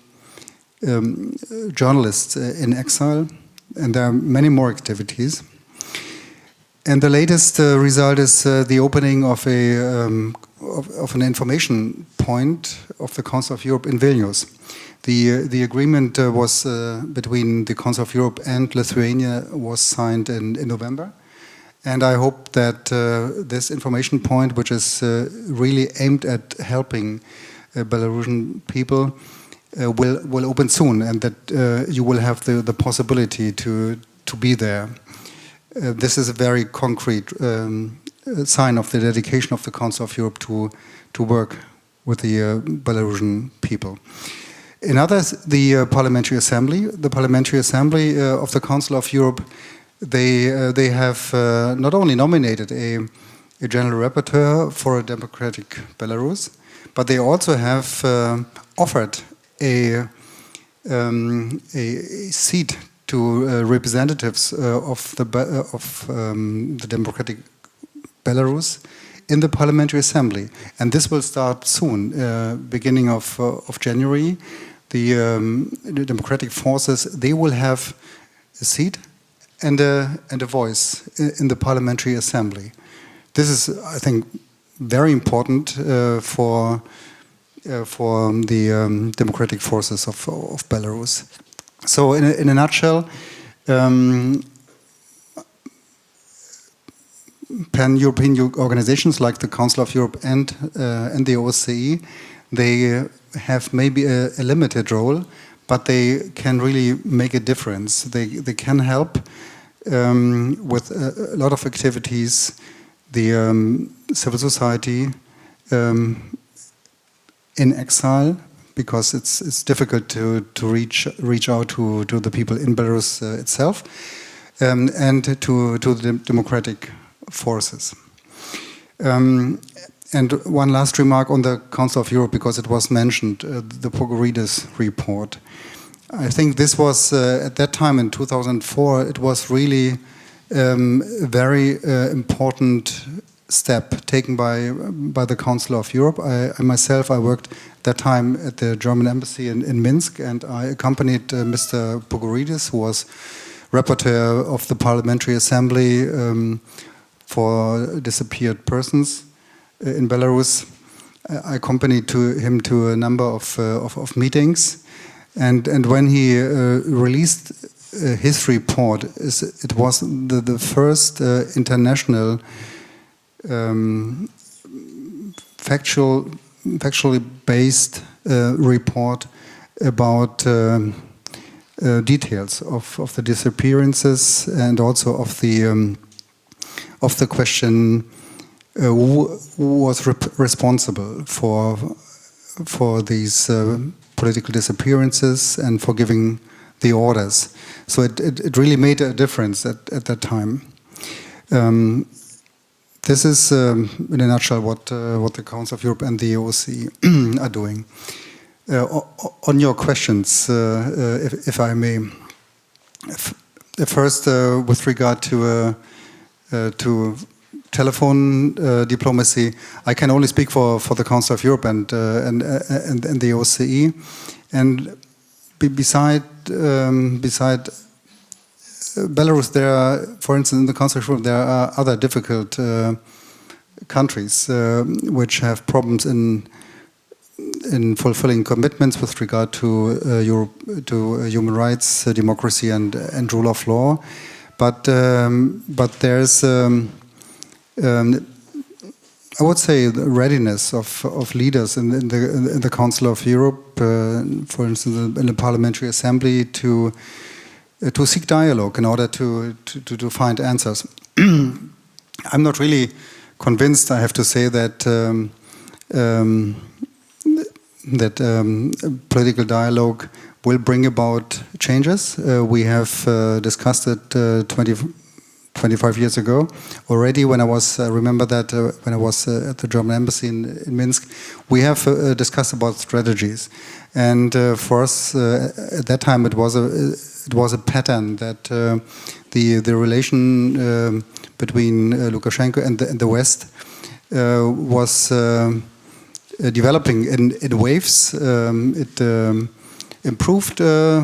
journalists in exile. And there are many more activities. And the latest result is the opening of an information point of the Council of Europe in Vilnius. The agreement was between the Council of Europe and Lithuania was signed in November. And I hope that this information point, which is really aimed at helping Belarusian people, will open soon, and that you will have the possibility to be there. This is a very concrete sign of the dedication of the Council of Europe to work with the Belarusian people. In others, the Parliamentary Assembly. The Parliamentary Assembly of the Council of Europe, they have not only nominated a general rapporteur for a democratic Belarus, but they also have offered a seat to representatives of the democratic Belarus in the Parliamentary Assembly, and this will start soon, beginning of January. The democratic forces, they will have a seat and a voice in the Parliamentary Assembly. This is, I think, very important for the democratic forces of Belarus. So, in a nutshell, pan-European organizations like the Council of Europe and the OSCE, they have maybe a limited role, but they can really make a difference. They can help with a lot of activities. The civil society in exile, because it's difficult to reach out to the people in Belarus itself, and to the democratic forces. And one last remark on the Council of Europe, because it was mentioned, the Prikhodzka report. I think this was, at that time in 2004, it was really a very important step taken by the Council of Europe. I myself, I worked that time at the German embassy in Minsk, and I accompanied Mr. Prikhodzka, who was rapporteur of the Parliamentary Assembly for disappeared persons in Belarus. I accompanied him to a number of meetings, and when he released his report, it was the first international factually based report about details of the disappearances, and also of the question who was responsible for these political disappearances and for giving the orders. So it really made a difference at that time. This is, in a nutshell, what the Council of Europe and the OSCE are doing. On your questions, if I may, first with regard to telephone diplomacy, I can only speak for the Council of Europe and the OSCE, and beside Belarus, there are, for instance, in the Council of Europe, there are other difficult countries which have problems in fulfilling commitments with regard to human rights, democracy, and rule of law. But there's I would say the readiness of leaders in the Council of Europe, for instance, in the Parliamentary Assembly, to seek dialogue in order to find answers. I'm not really convinced, I have to say, that political dialogue will bring about changes. We have discussed it 25 25 years ago. Already when I was, remember that when I was at the German embassy in Minsk, we have discussed about strategies. And for us, at that time, it was a pattern that the relation between Lukashenko and the West was developing in waves. It improved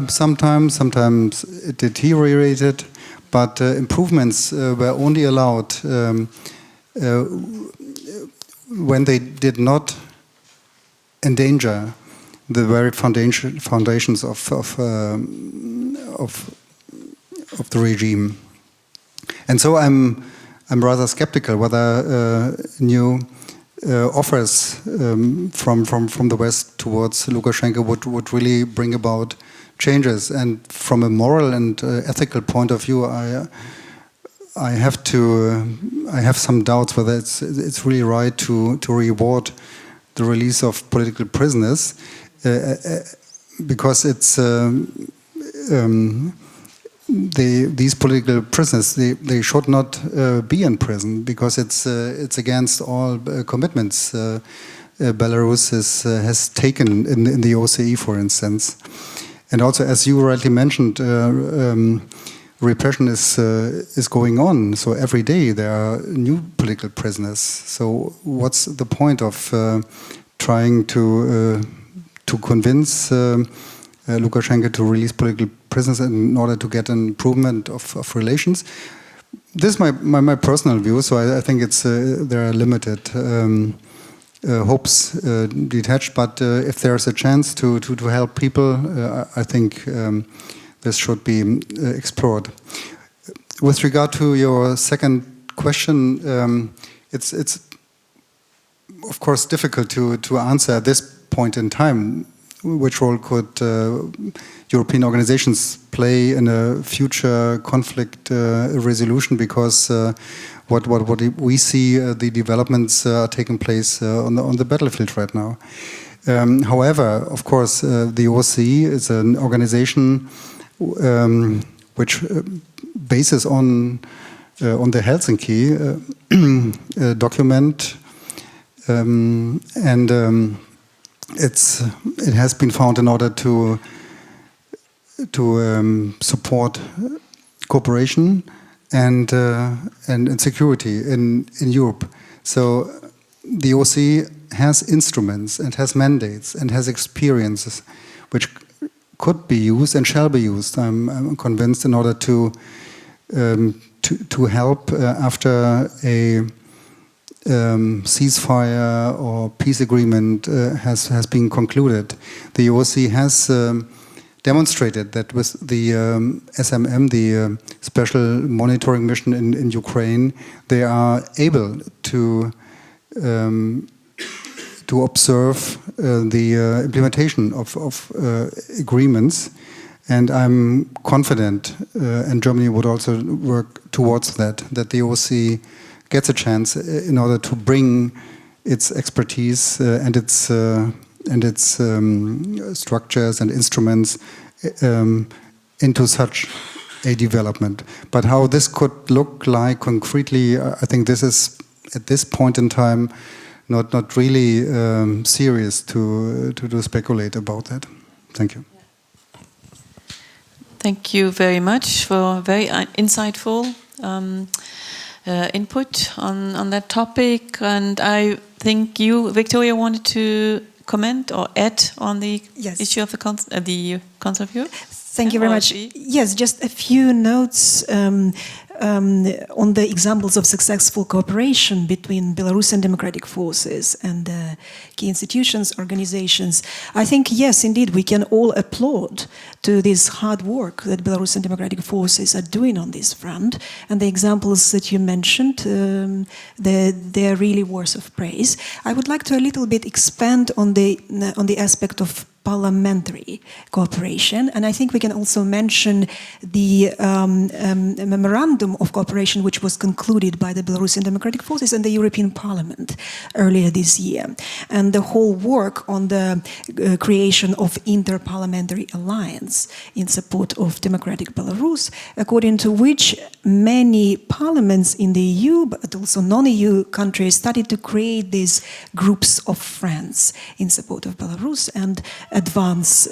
sometimes it deteriorated, but improvements were only allowed when they did not endanger the very foundations of the regime. And so I'm rather skeptical whether new offers from the West towards Lukashenko would really bring about changes. And from a moral and ethical point of view, I have some doubts whether it's really right to reward the release of political prisoners, because it's these political prisoners, they should not be in prison, because it's against all commitments Belarus has taken in the OSCE, for instance. And also, as you rightly mentioned, repression is going on. So every day there are new political prisoners. So what's the point of trying to convince Lukashenko to release political prisoners in order to get an improvement of relations? This is my personal view. So I think there are limited hopes detached. But if there's a chance to help people, I think this should be explored. With regard to your second question, it's of course difficult to answer at this point in time. Which role could European organizations play in a future conflict resolution? Because what we see, the developments are taking place on the battlefield right now. However, of course, the OSCE is an organization which bases on the Helsinki document, and it has been found in order to support cooperation and security in Europe. So the OSCE has instruments and has mandates and has experiences which could be used and shall be used, I'm convinced, in order to help after a ceasefire or peace agreement has been concluded. The OSCE has demonstrated that with the SMM, the Special Monitoring Mission in Ukraine, they are able to observe the implementation of agreements. And I'm confident, and Germany would also work towards that the OSCE gets a chance in order to bring its expertise and its structures and instruments into such a development. But how this could look like concretely, I think this is, at this point in time, not really serious to speculate about that. Thank you. Thank you very much for very insightful input on that topic. And I think you, Victoria, wanted to comment or add on the issue of the Council of Europe? Thank you very much. Yes, just a few notes on the examples of successful cooperation between Belarusian democratic forces and key institutions, organizations. I think, yes, indeed, we can all applaud to this hard work that Belarusian democratic forces are doing on this front. And the examples that you mentioned, they're really worth of praise. I would like to a little bit expand on the aspect of interparliamentary cooperation. And I think we can also mention the memorandum of cooperation which was concluded by the Belarusian Democratic Forces and the European Parliament earlier this year. And the whole work on the creation of interparliamentary alliance in support of democratic Belarus, according to which many parliaments in the EU, but also non-EU countries, started to create these groups of friends in support of Belarus and advance,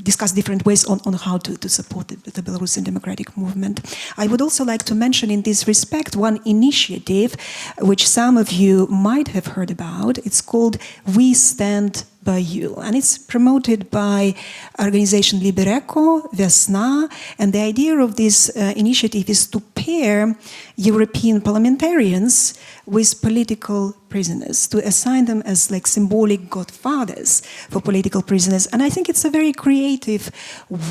discuss different ways on how to support the Belarusian democratic movement. I would also like to mention in this respect one initiative which some of you might have heard about. It's called We Stand By You, and it's promoted by organization Libereco, Vesna, and the idea of this initiative is to pair European parliamentarians with political prisoners, to assign them as like symbolic godfathers for political prisoners. And I think it's a very creative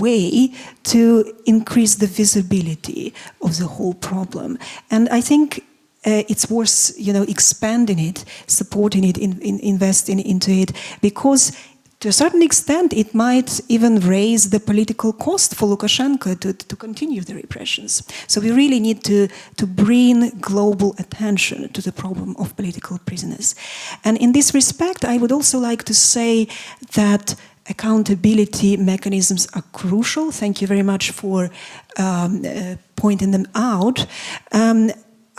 way to increase the visibility of the whole problem. And I think it's worth, expanding it, supporting it, investing into it, because to a certain extent it might even raise the political cost for Lukashenko to continue the repressions. So we really need to bring global attention to the problem of political prisoners. And in this respect, I would also like to say that accountability mechanisms are crucial. Thank you very much for pointing them out.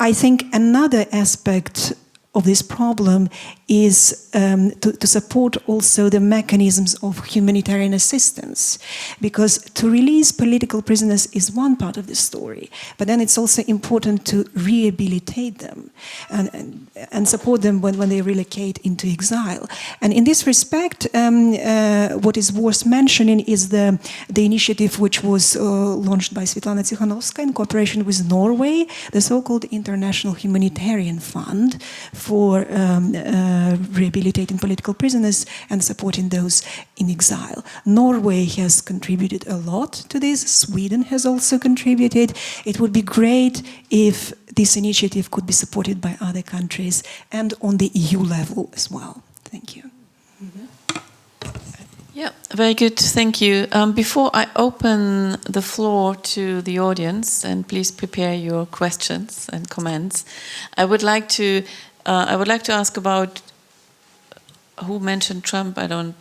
I think another aspect of this problem is to support also the mechanisms of humanitarian assistance, because to release political prisoners is one part of the story, but then it's also important to rehabilitate them and support them when they relocate into exile. And in this respect, what is worth mentioning is the initiative which was launched by Svetlana Tikhanovskaya in cooperation with Norway, the so-called International Humanitarian Fund for rehabilitating political prisoners and supporting those in exile. Norway has contributed a lot to this. Sweden has also contributed. It would be great if this initiative could be supported by other countries and on the EU level as well. Thank you. Yeah, very good. Thank you. Before I open the floor to the audience, and please prepare your questions and comments, I would like to ask about who mentioned Trump. I don't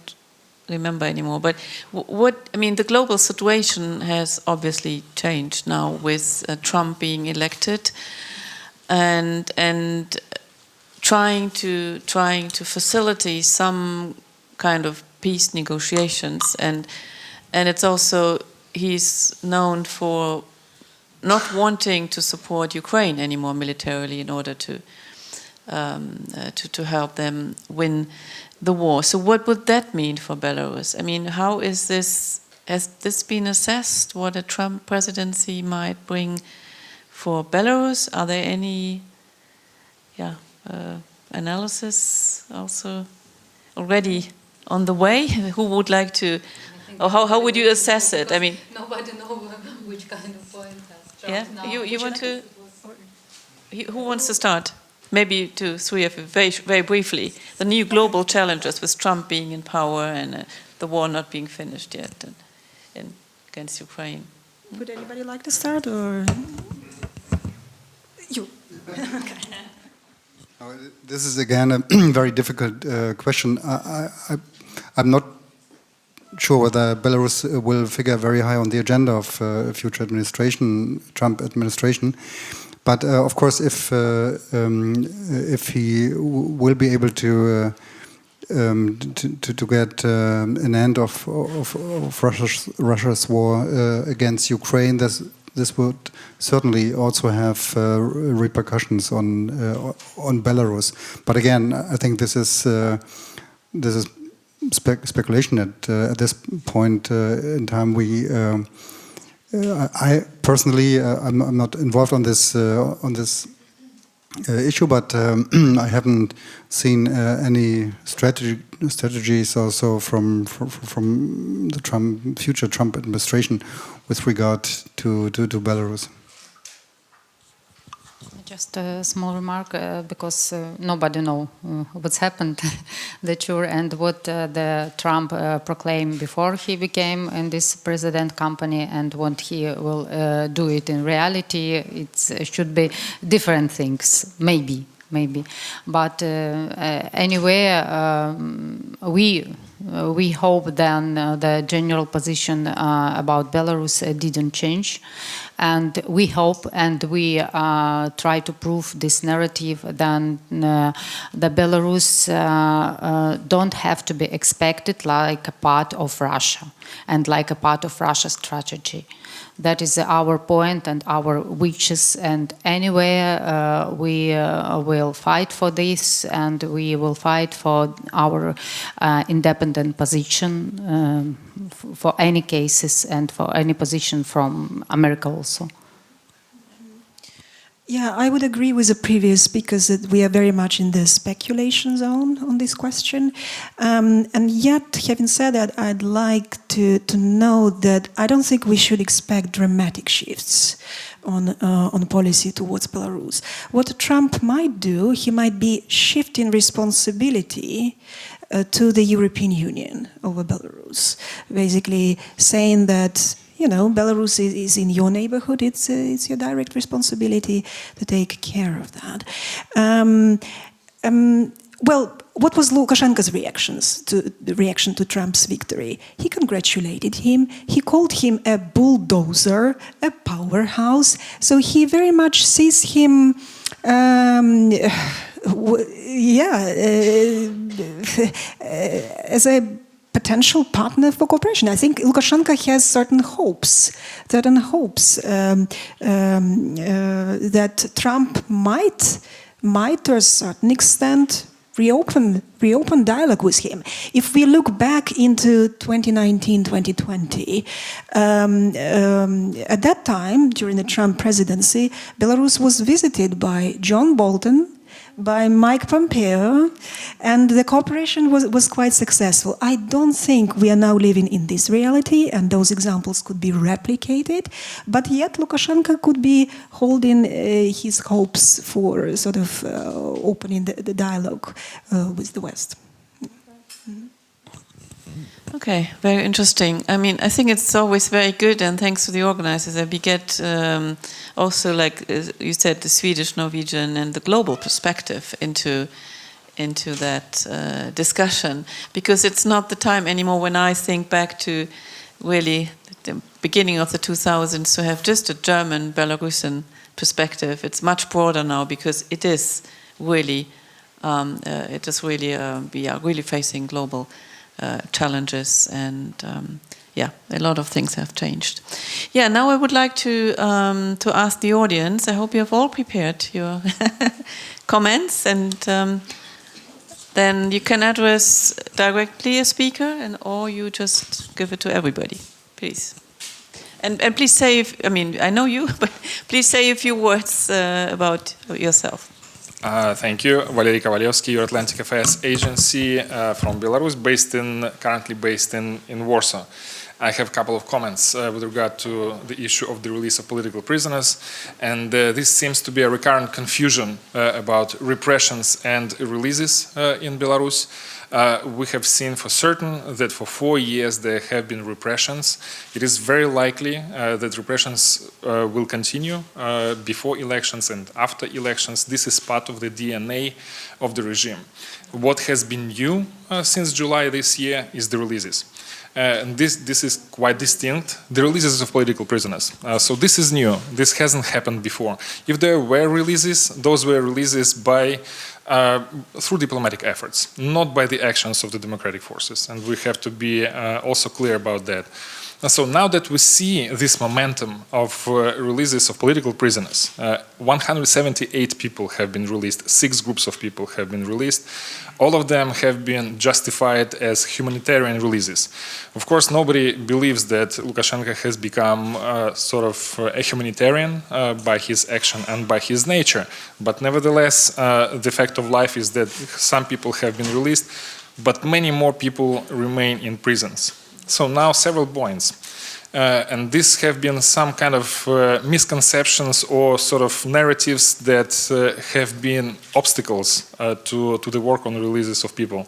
remember anymore. But the global situation has obviously changed now with Trump being elected, and trying to facilitate some kind of peace negotiations, and it's also, he's known for not wanting to support Ukraine anymore militarily in order to help them win the war. So what would that mean for Belarus? I mean, how is this? Has this been assessed? What a Trump presidency might bring for Belarus? Are there any, analysis also already on the way? Who would like to? Or how would you assess it? I mean, nobody knows which kind of point has Trump now. You want to? Who wants to start? Maybe to three of you, very briefly. The new global challenges with Trump being in power and the war not being finished yet and against Ukraine. Would anybody like to start, or you? This is again a very difficult question. I'm not sure whether Belarus will figure very high on the agenda of future administration, Trump administration. But of course, if he will be able to get an end of Russia's war against Ukraine, this would certainly also have repercussions on Belarus. But again, I think this is speculation at this point in time. I personally, I'm not involved on this issue, but I haven't seen any strategies also from the future Trump administration with regard to Belarus. Just a small remark, because nobody knows what's happened, the truth, and what the Trump proclaimed before he became in this president company, and what he will do it in reality. It should be different things, maybe. But anyway, we hope then the general position about Belarus didn't change, and we hope and we try to prove this narrative that the Belarus don't have to be expected like a part of Russia and like a part of Russia's strategy. That is our point and our wishes, and anyway we will fight for this, and we will fight for our independent position for any cases and for any position from America also. Yeah, I would agree with the previous speakers that we are very much in the speculation zone on this question. And yet, having said that, I'd like to note that I don't think we should expect dramatic shifts on policy towards Belarus. What Trump might do, he might be shifting responsibility to the European Union over Belarus, basically saying that, you know, Belarus is in your neighborhood. It's your direct responsibility to take care of that. Well, what was Lukashenko's reaction to Trump's victory? He congratulated him. He called him a bulldozer, a powerhouse. So he very much sees him, as a potential partner for cooperation. I think Lukashenko has certain hopes that Trump might to a certain extent reopen dialogue with him. If we look back into 2019, 2020, at that time, during the Trump presidency, Belarus was visited by John Bolton, by Mike Pompeo, and the cooperation was quite successful. I don't think we are now living in this reality, and those examples could be replicated, but yet Lukashenko could be holding his hopes for sort of opening the dialogue with the West. Okay, very interesting. I mean, I think it's always very good, and thanks to the organizers, that we get also, like you said, the Swedish, Norwegian, and the global perspective into that discussion, because it's not the time anymore when I think back to really the beginning of the 2000s to have just a German Belarusian perspective. It's much broader now, because it is really, we are really facing global challenges, and a lot of things have changed. Yeah, now I would like to ask the audience. I hope you have all prepared your comments, and then you can address directly a speaker, or you just give it to everybody, please. And please say, I know you, but please say a few words about yourself. Thank you. Valery Kovalevsky, Euro-Atlantic Affairs Agency from Belarus, currently based in Warsaw. I have a couple of comments with regard to the issue of the release of political prisoners, and this seems to be a recurrent confusion about repressions and releases in Belarus. We have seen for certain that for 4 years there have been repressions. It is very likely that repressions will continue before elections and after elections. This is part of the DNA of the regime. What has been new since July this year is the releases. And this is quite distinct, the releases of political prisoners. So this is new. This hasn't happened before. If there were releases, those were releases by through diplomatic efforts, not by the actions of the democratic forces. And we have to be also clear about that. And so now that we see this momentum of releases of political prisoners, 178 people have been released, 6 groups of people have been released. All of them have been justified as humanitarian releases. Of course, nobody believes that Lukashenko has become sort of a humanitarian by his action and by his nature. But nevertheless, the fact of life is that some people have been released, but many more people remain in prisons. So now several points. And these have been some kind of misconceptions or sort of narratives that have been obstacles to the work on releases of people.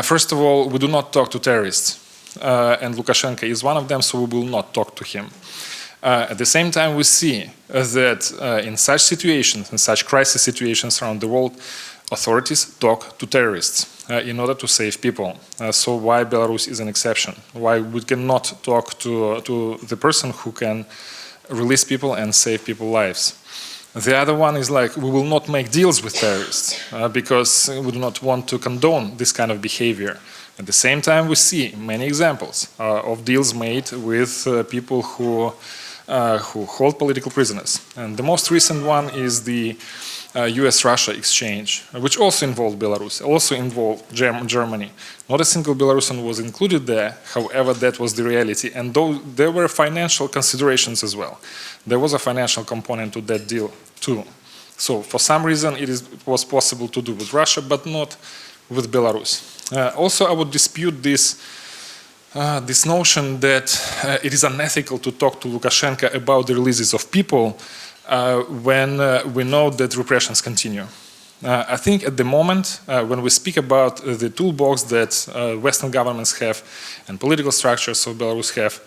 First of all, we do not talk to terrorists, and Lukashenko is one of them, so we will not talk to him. At the same time, we see that in such situations, in such crisis situations around the world, authorities talk to terrorists in order to save people. So why Belarus is an exception? Why we cannot talk to the person who can release people and save people's lives? The other one is like, we will not make deals with terrorists because we do not want to condone this kind of behavior. At the same time, we see many examples of deals made with people who hold political prisoners. And the most recent one is the US-Russia exchange, which also involved Belarus, also involved Germany. Not a single Belarusian was included there, however, that was the reality. And though there were financial considerations as well, there was a financial component to that deal too. So for some reason it was possible to do with Russia, but not with Belarus. Also, I would dispute this notion that it is unethical to talk to Lukashenko about the releases of people when we know that repressions continue. I think at the moment, when we speak about the toolbox that Western governments have and political structures of Belarus have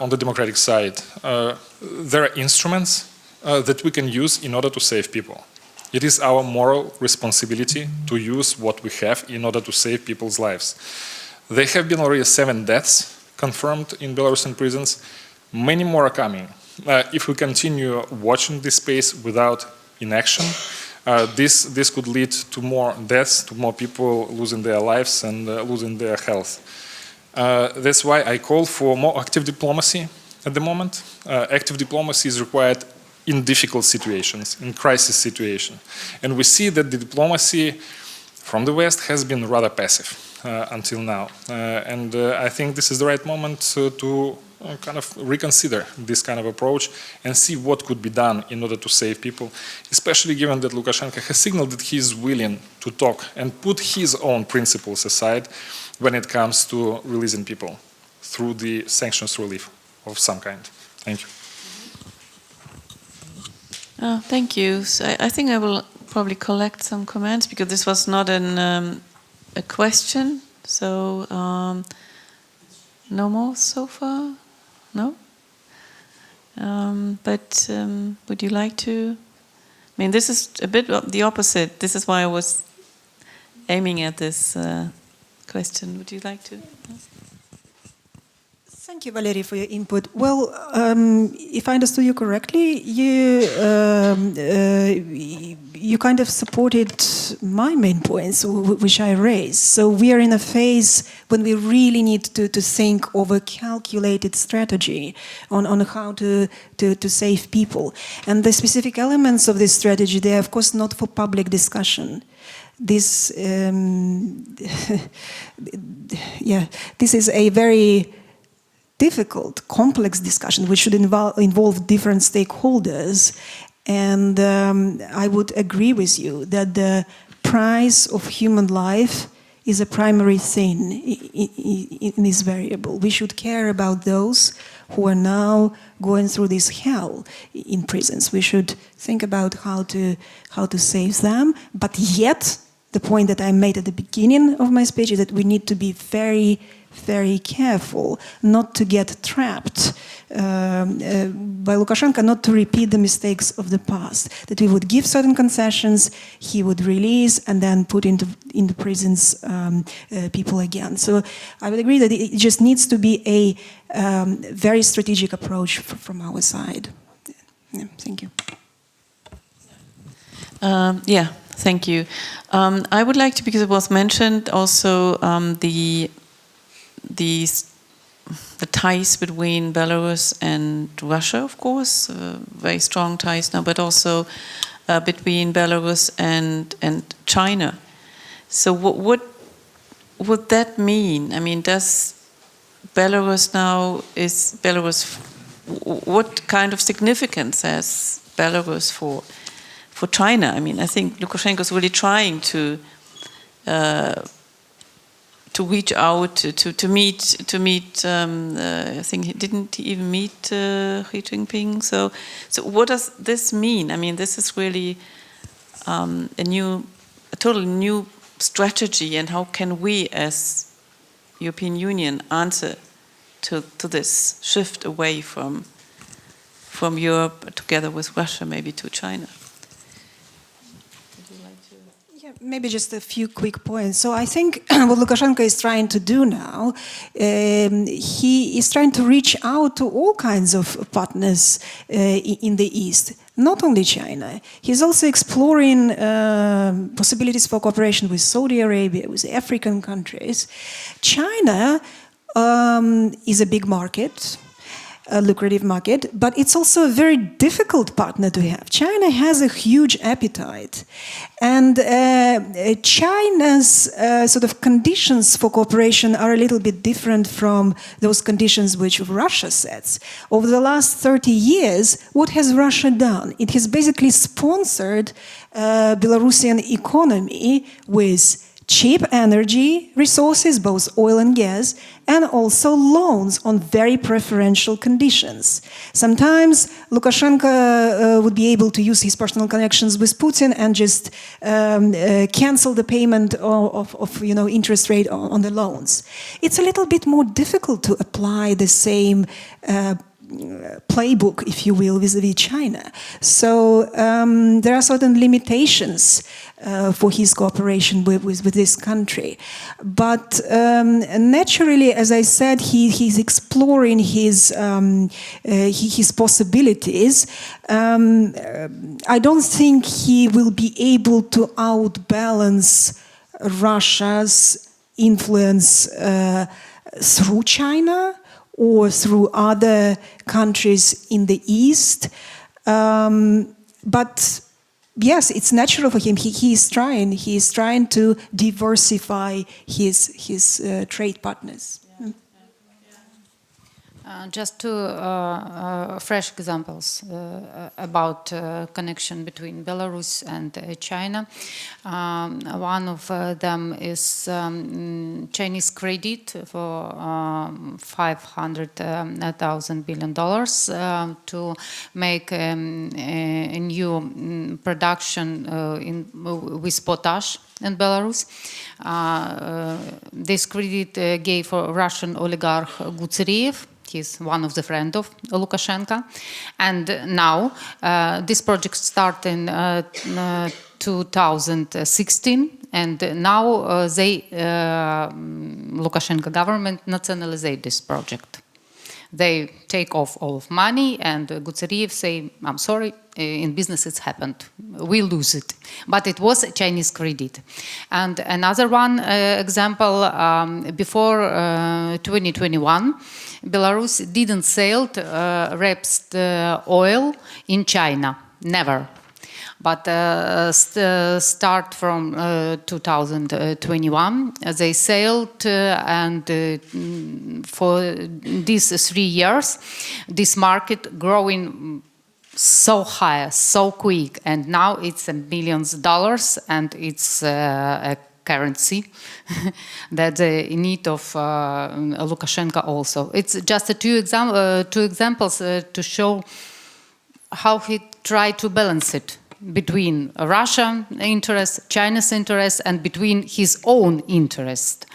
on the democratic side, there are instruments that we can use in order to save people. It is our moral responsibility to use what we have in order to save people's lives. There have been already 7 deaths confirmed in Belarusian prisons. Many more are coming. If we continue watching this space without inaction, this could lead to more deaths, to more people losing their lives and losing their health. That's why I call for more active diplomacy at the moment. Active diplomacy is required in difficult situations, in crisis situations. And we see that the diplomacy from the West has been rather passive until now. And I think this is the right moment to kind of reconsider this kind of approach and see what could be done in order to save people, especially given that Lukashenko has signaled that he is willing to talk and put his own principles aside when it comes to releasing people through the sanctions relief of some kind. Thank you. Thank you. So I think I will probably collect some comments because this was not a question. So no more so far? No? But would you like to? I mean, this is a bit the opposite. This is why I was aiming at this question. Would you like to? Thank you, Valerie, for your input. Well, if I understood you correctly, you kind of supported my main points, which I raised. So we are in a phase when we really need to think of a calculated strategy on how to save people. And the specific elements of this strategy, they are, of course, not for public discussion. This, this is a very difficult, complex discussion which should involve different stakeholders. And I would agree with you that the price of human life is a primary thing in this variable. We should care about those who are now going through this hell in prisons. We should think about how to save them. But yet, the point that I made at the beginning of my speech is that we need to be very, very careful not to get trapped by Lukashenko, not to repeat the mistakes of the past, that we would give certain concessions, he would release and then put into prisons people again. So I would agree that it just needs to be a very strategic approach from our side. Yeah, thank you. Thank you. I would like to, because it was mentioned also the ties between Belarus and Russia, of course, very strong ties now, but also between Belarus and China. So what would that mean? I mean, does Belarus now, what kind of significance has Belarus for China? I mean, I think Lukashenko is really trying to reach out, to meet. I think he even meet Xi Jinping. So what does this mean? I mean, this is really a totally new strategy, and how can we, as European Union, answer to this shift away from Europe, together with Russia, maybe to China? Yeah, maybe just a few quick points. So I think what Lukashenko is trying to do now, he is trying to reach out to all kinds of partners in the East, not only China. He's also exploring possibilities for cooperation with Saudi Arabia, with African countries. China is a big market, a lucrative market, but it's also a very difficult partner to have. China has a huge appetite, and China's sort of conditions for cooperation are a little bit different from those conditions which Russia sets. Over the last 30 years, what has Russia done? It has basically sponsored Belarusian economy with cheap energy resources, both oil and gas, and also loans on very preferential conditions. Sometimes Lukashenko would be able to use his personal connections with Putin and just cancel the payment of interest rate on the loans. It's a little bit more difficult to apply the same playbook, if you will, vis-a-vis China. So there are certain limitations for his cooperation with this country. But naturally, as I said, he's exploring his possibilities. I don't think he will be able to outbalance Russia's influence through China or through other countries in the East. But yes, it's natural for him. He is trying to diversify his trade partners. Just two fresh examples about connection between Belarus and China. One of them is Chinese credit for $500 billion to make a new production with potash in Belarus. This credit gave Russian oligarch Gutseriev. He's one of the friends of Lukashenko. And now this project started in 2016, and now Lukashenko government nationalized this project. They take off all of money, and Gutseriev say, I'm sorry, in business it's happened. We lose it. But it was Chinese credit. And another one example, before 2021, Belarus didn't sell rapeseed oil in China, never. But start from 2021, they sailed, and for these 3 years, this market growing so high, so quick, and now it's $billions, and it's a currency that in need of Lukashenko also. It's just two examples to show how he tried to balance it between Russian interest, China's interest, and between his own interest.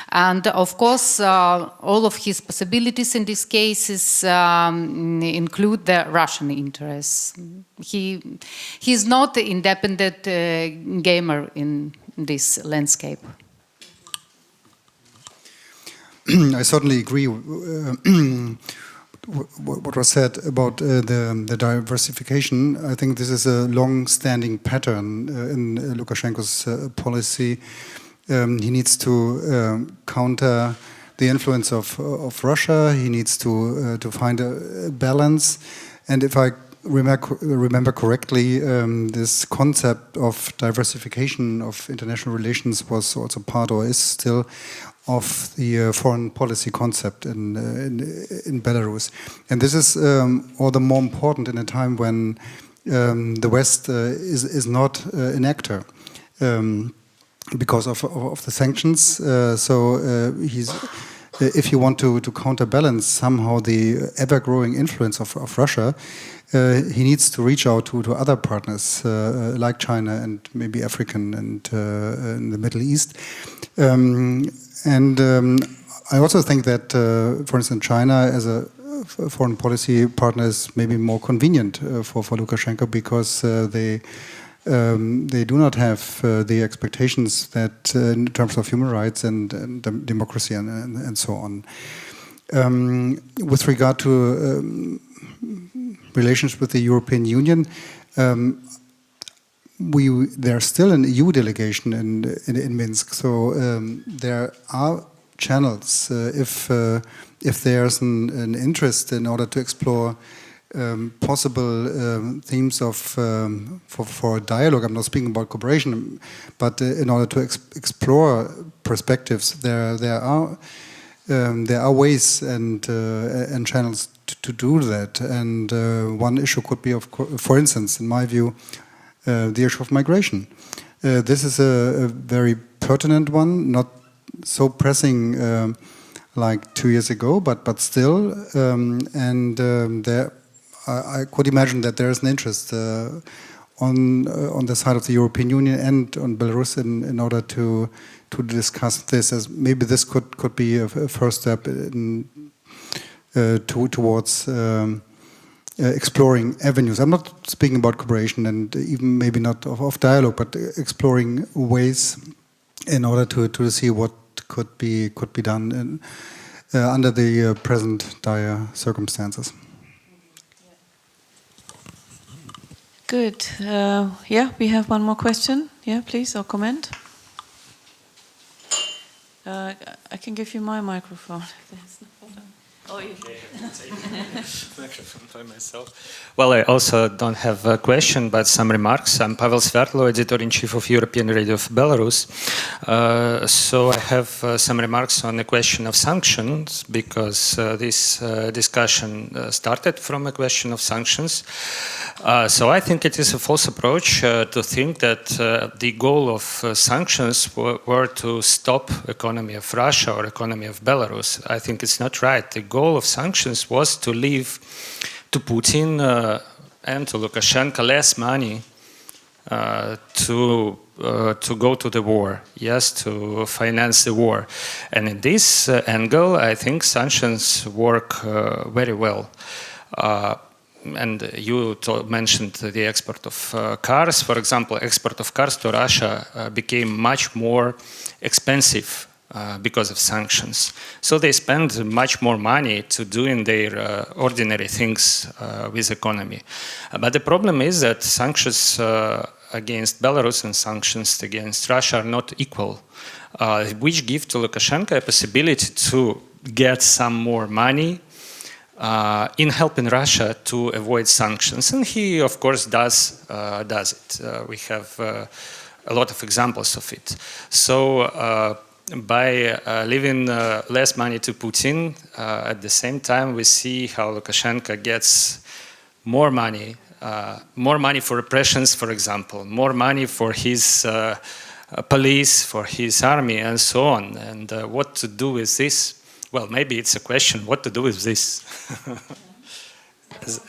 And of course, all of his possibilities in these cases include the Russian interests. He's not an independent gamer in this landscape. I certainly agree what was said about the diversification. I think this is a long-standing pattern in Lukashenko's policy. He needs to counter the influence of Russia. He needs to find a balance. And if I remember correctly, this concept of diversification of international relations was also part, or is still, of the foreign policy concept in Belarus. And this is all the more important in a time when the West is not an actor. because of the sanctions. If you want to counterbalance somehow the ever-growing influence of Russia, he needs to reach out to other partners like China and maybe African and in the Middle East. I also think that, for instance, China as a foreign policy partner is maybe more convenient for Lukashenko because they do not have the expectations that in terms of human rights and democracy and so on. With regard to relations with the European Union, there's still an EU delegation in Minsk, so there are channels if there's an interest in order to explore possible themes of for dialogue. I'm not speaking about cooperation, but in order to explore perspectives, there are ways and channels to do that. And one issue could be, for instance, in my view, the issue of migration. This is a very pertinent one, not so pressing like 2 years ago, but still, I could imagine that there is an interest on the side of the European Union and on Belarus in order to discuss this, as maybe this could be a first step towards exploring avenues. I'm not speaking about cooperation and even maybe not of dialogue, but exploring ways in order to see what could be done under the present dire circumstances. Good. Yeah, we have one more question. Yeah, please, or comment. I can give you my microphone. Oh, you microphone by myself. Well, I also don't have a question, but some remarks. I'm Pavel Sviatlo, editor-in-chief of European Radio of Belarus. So I have some remarks on the question of sanctions, because this discussion started from a question of sanctions. So I think it is a false approach to think that the goal of sanctions were to stop economy of Russia or economy of Belarus. I think it's not right. The goal of sanctions was to leave to Putin and to Lukashenko less money to go to the war, yes, to finance the war. And in this angle, I think sanctions work very well. And you mentioned the export of cars. For example, export of cars to Russia became much more expensive because of sanctions. So they spend much more money to doing their ordinary things with economy. But the problem is that sanctions against Belarus and sanctions against Russia are not equal, which give to Lukashenko a possibility to get some more money in helping Russia to avoid sanctions. And he, of course, does it. We have a lot of examples of it. So by leaving less money to Putin, at the same time we see how Lukashenko gets more money for repressions, for example, more money for his police, for his army, and so on. And what to do with this? Well, maybe it's a question, what to do with this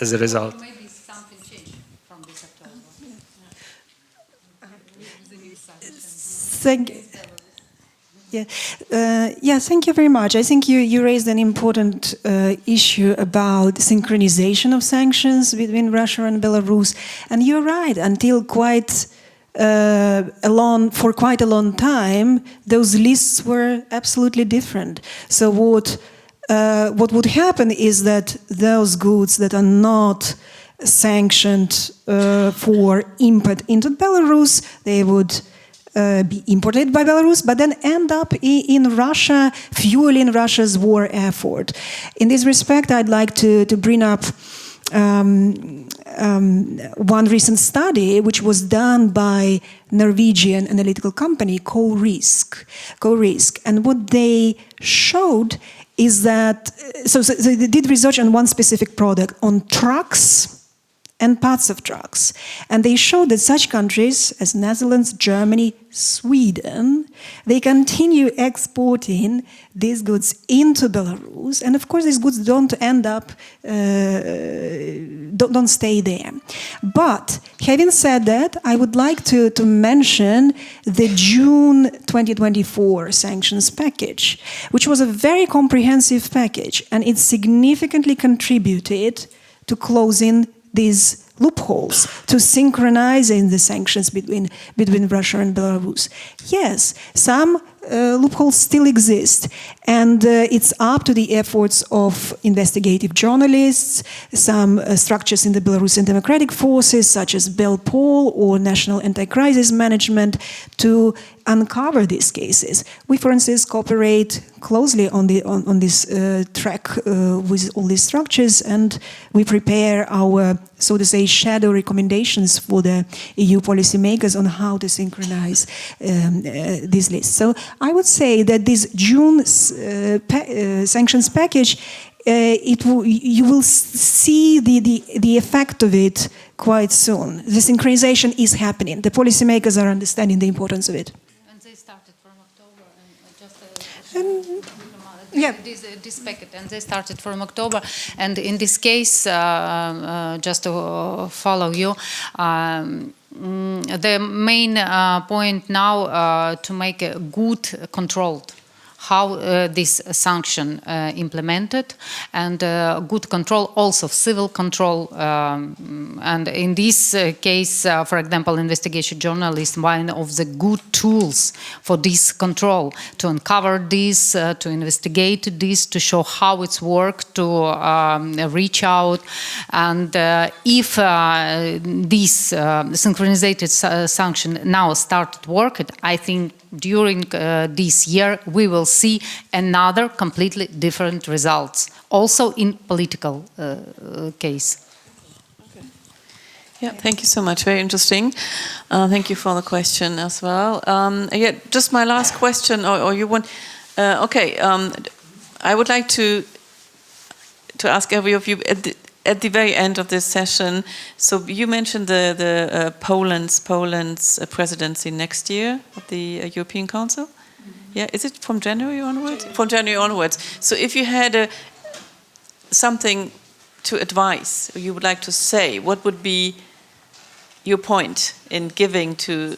as a result. Maybe something changed from this October. Thank you. Thank you very much. I think you raised an important issue about synchronization of sanctions between Russia and Belarus. And you're right, until quite a long time, those lists were absolutely different. So what would happen is that those goods that are not sanctioned for import into Belarus, they would be imported by Belarus, but then end up in Russia, fueling Russia's war effort. In this respect, I'd like to bring up one recent study which was done by Norwegian analytical company CoRisk. And what they showed is that, so they did research on one specific product, on trucks and parts of drugs. And they showed that such countries as Netherlands, Germany, Sweden, they continue exporting these goods into Belarus. And of course, these goods don't end up, don't stay there. But having said that, I would like to mention the June 2024 sanctions package, which was a very comprehensive package, and it significantly contributed to closing these loopholes, to synchronizing the sanctions between Russia and Belarus. Yes, some loopholes still exist, and it's up to the efforts of investigative journalists, some structures in the Belarusian democratic forces, such as Belpol or National Anti-Crisis Management, to uncover these cases. We, for instance, cooperate closely on this track with all these structures, and we prepare our, so to say, shadow recommendations for the EU policymakers on how to synchronize these lists. So I would say that this June sanctions package, you will see the effect of it quite soon. The synchronization is happening. The policymakers are understanding the importance of it. And they started from October, this packet, and they started from October. And in this case, just to follow you, the main point now to make a good controlled how this sanction implemented, and good control, also civil control. And in this case, for example, investigation journalist, one of the good tools for this control, to uncover this, to investigate this, to show how it's worked, to reach out. And if this synchronized sanction now started working, I think during this year we will see another completely different results, also in political case. Okay. Yeah, thank you so much. Very interesting. Thank you for the question as well. Yeah, just my last question, or you want? Okay, I would like to ask every of you at the very end of this session. So you mentioned the Poland's presidency next year of the European Council. Yeah, is it from January onwards? From January onwards. So if you had something to advise, or you would like to say, what would be your point in giving to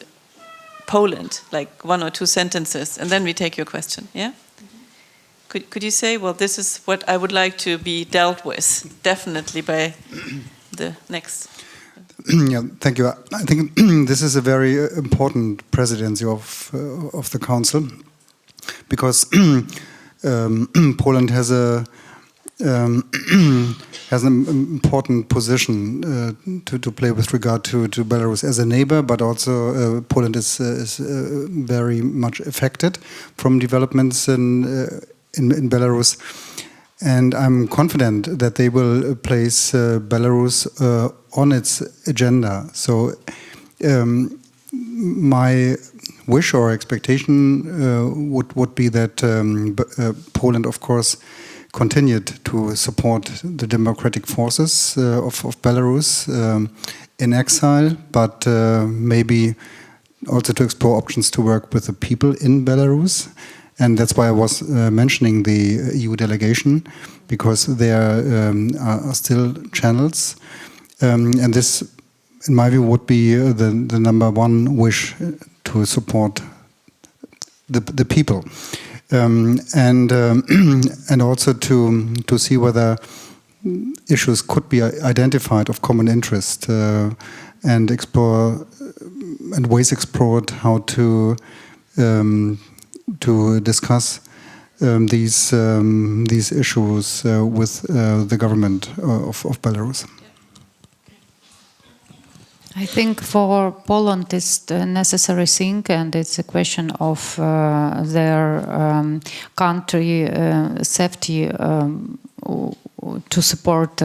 Poland, like 1 or 2 sentences, and then we take your question, yeah? Could you say, well, this is what I would like to be dealt with, definitely by the next? Yeah, thank you. I think this is a very important presidency of the Council, because Poland has an important position to play with regard to Belarus as a neighbor, but also Poland is very much affected from developments in Belarus, and I'm confident that they will place Belarus on its agenda. So my wish or expectation would be that Poland, of course, continued to support the democratic forces of Belarus in exile, but maybe also to explore options to work with the people in Belarus. And that's why I was mentioning the EU delegation, because there are still channels. And this, in my view, would be the number one wish, to support the people. And also to see whether issues could be identified of common interest and explore and ways explored how to discuss these issues with the government of Belarus. I think for Poland it's the necessary thing, and it's a question of their country safety to support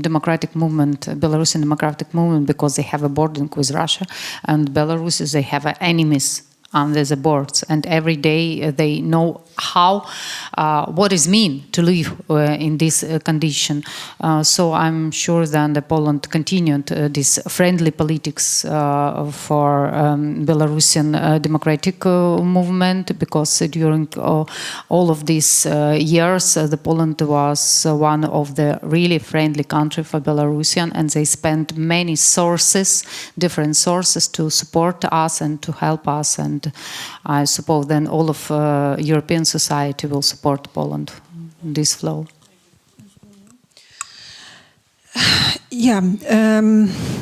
democratic movement, Belarusian democratic movement, because they have a border with Russia, and Belarus, they have enemies under the borders, and every day they know what is mean to live in this condition. So I'm sure that Poland continued this friendly politics for Belarusian democratic movement, because during all of these years, Poland was one of the really friendly country for Belarusian, and they spent many sources, different sources, to support us and to help us. And I suppose then all of European society will support Poland in this flow. Yeah,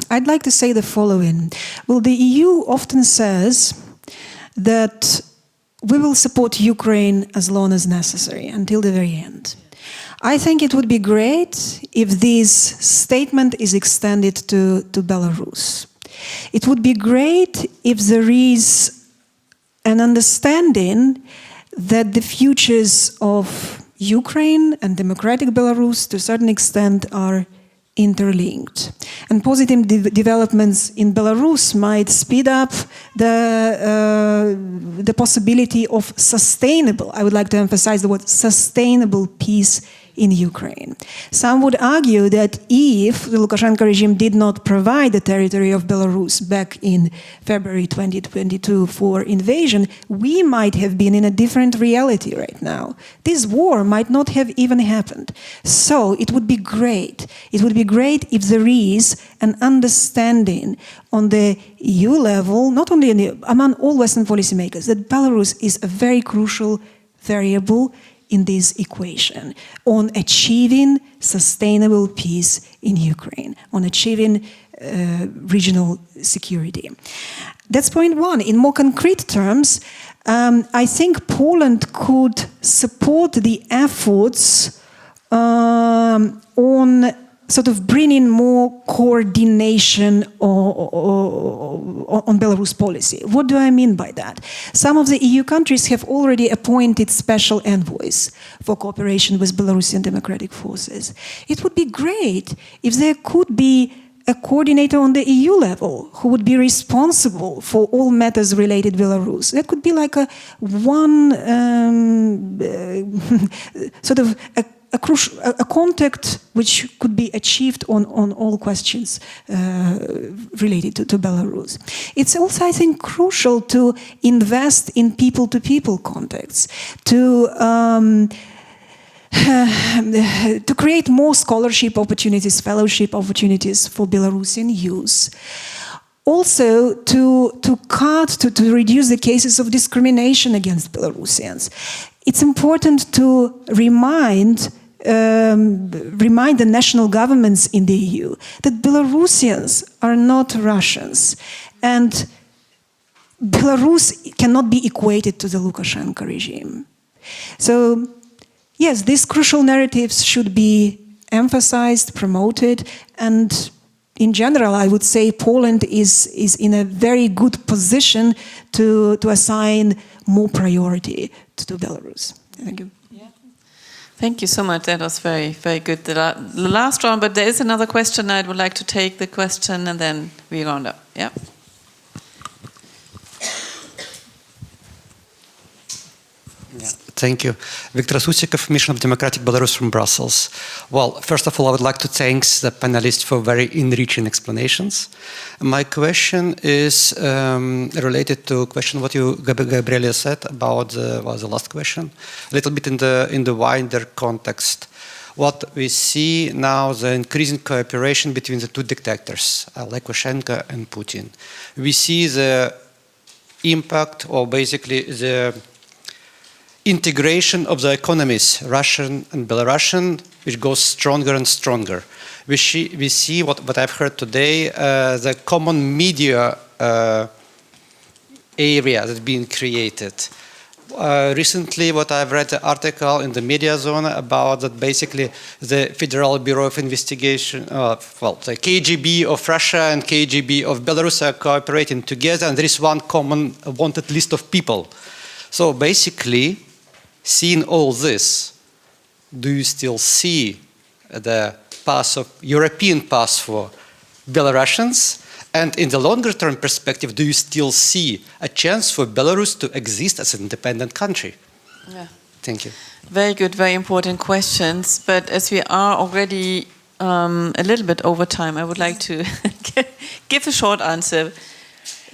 I'd like to say the following. Well, the EU often says that we will support Ukraine as long as necessary, until the very end. I think it would be great if this statement is extended to Belarus. It would be great if there is an understanding that the futures of Ukraine and democratic Belarus, to a certain extent, are interlinked. And positive developments in Belarus might speed up the possibility of sustainable, I would like to emphasize the word sustainable, peace in Ukraine. Some would argue that if the Lukashenko regime did not provide the territory of Belarus back in February 2022 for invasion, we might have been in a different reality right now. This war might not have even happened. So it would be great. It would be great if there is an understanding on the EU level, not only among all Western policymakers, that Belarus is a very crucial variable in this equation on achieving sustainable peace in Ukraine, on achieving regional security. That's point one. In more concrete terms, I think Poland could support the efforts on sort of bringing more coordination on Belarus policy. What do I mean by that? Some of the EU countries have already appointed special envoys for cooperation with Belarusian democratic forces. It would be great if there could be a coordinator on the EU level who would be responsible for all matters related to Belarus. That could be like a sort of a contact which could be achieved on all questions related to Belarus. It's also, I think, crucial to invest in people-to-people contacts, to create more scholarship opportunities, fellowship opportunities for Belarusian youth. Also, to reduce the cases of discrimination against Belarusians. It's important to remind the national governments in the EU that Belarusians are not Russians, and Belarus cannot be equated to the Lukashenko regime. So, yes, these crucial narratives should be emphasized, promoted, and in general, I would say Poland is in a very good position to assign more priority to Belarus. Thank you. Yeah. Thank you so much. That was very, very good. The last round, but there is another question. I would like to take the question and then we round up. Yeah. Thank you. Viktor Susikov, Mission of Democratic Belarus from Brussels. Well, first of all, I would like to thank the panelists for very enriching explanations. My question is related to a question what you, Gabriele, said about the last question, a little bit in the wider context. What we see now, the increasing cooperation between the two dictators, Lukashenko and Putin. We see the impact, or basically the integration of the economies, Russian and Belarusian, which goes stronger and stronger. We see what I've heard today, the common media area that's being created. Recently, what I've read the article in the media zone about that basically the Federal Bureau of Investigation, the KGB of Russia and KGB of Belarus are cooperating together, and there is one common wanted list of people. So basically, seeing all this, do you still see the path of European path for Belarusians? And in the longer term perspective, do you still see a chance for Belarus to exist as an independent country? Yeah. Thank you. Very good, very important questions. But as we are already a little bit over time, I would like to give a short answer.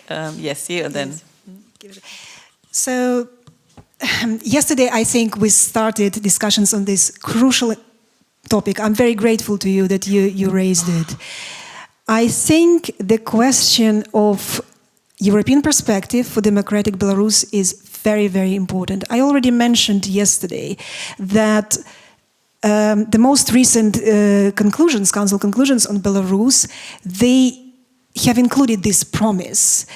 Yes, you and then. So, yesterday I think we started discussions on this crucial topic. I'm very grateful to you that you raised it. I think the question of European perspective for democratic Belarus is very, very important. I already mentioned yesterday that the most recent Council conclusions on Belarus, they have included this promise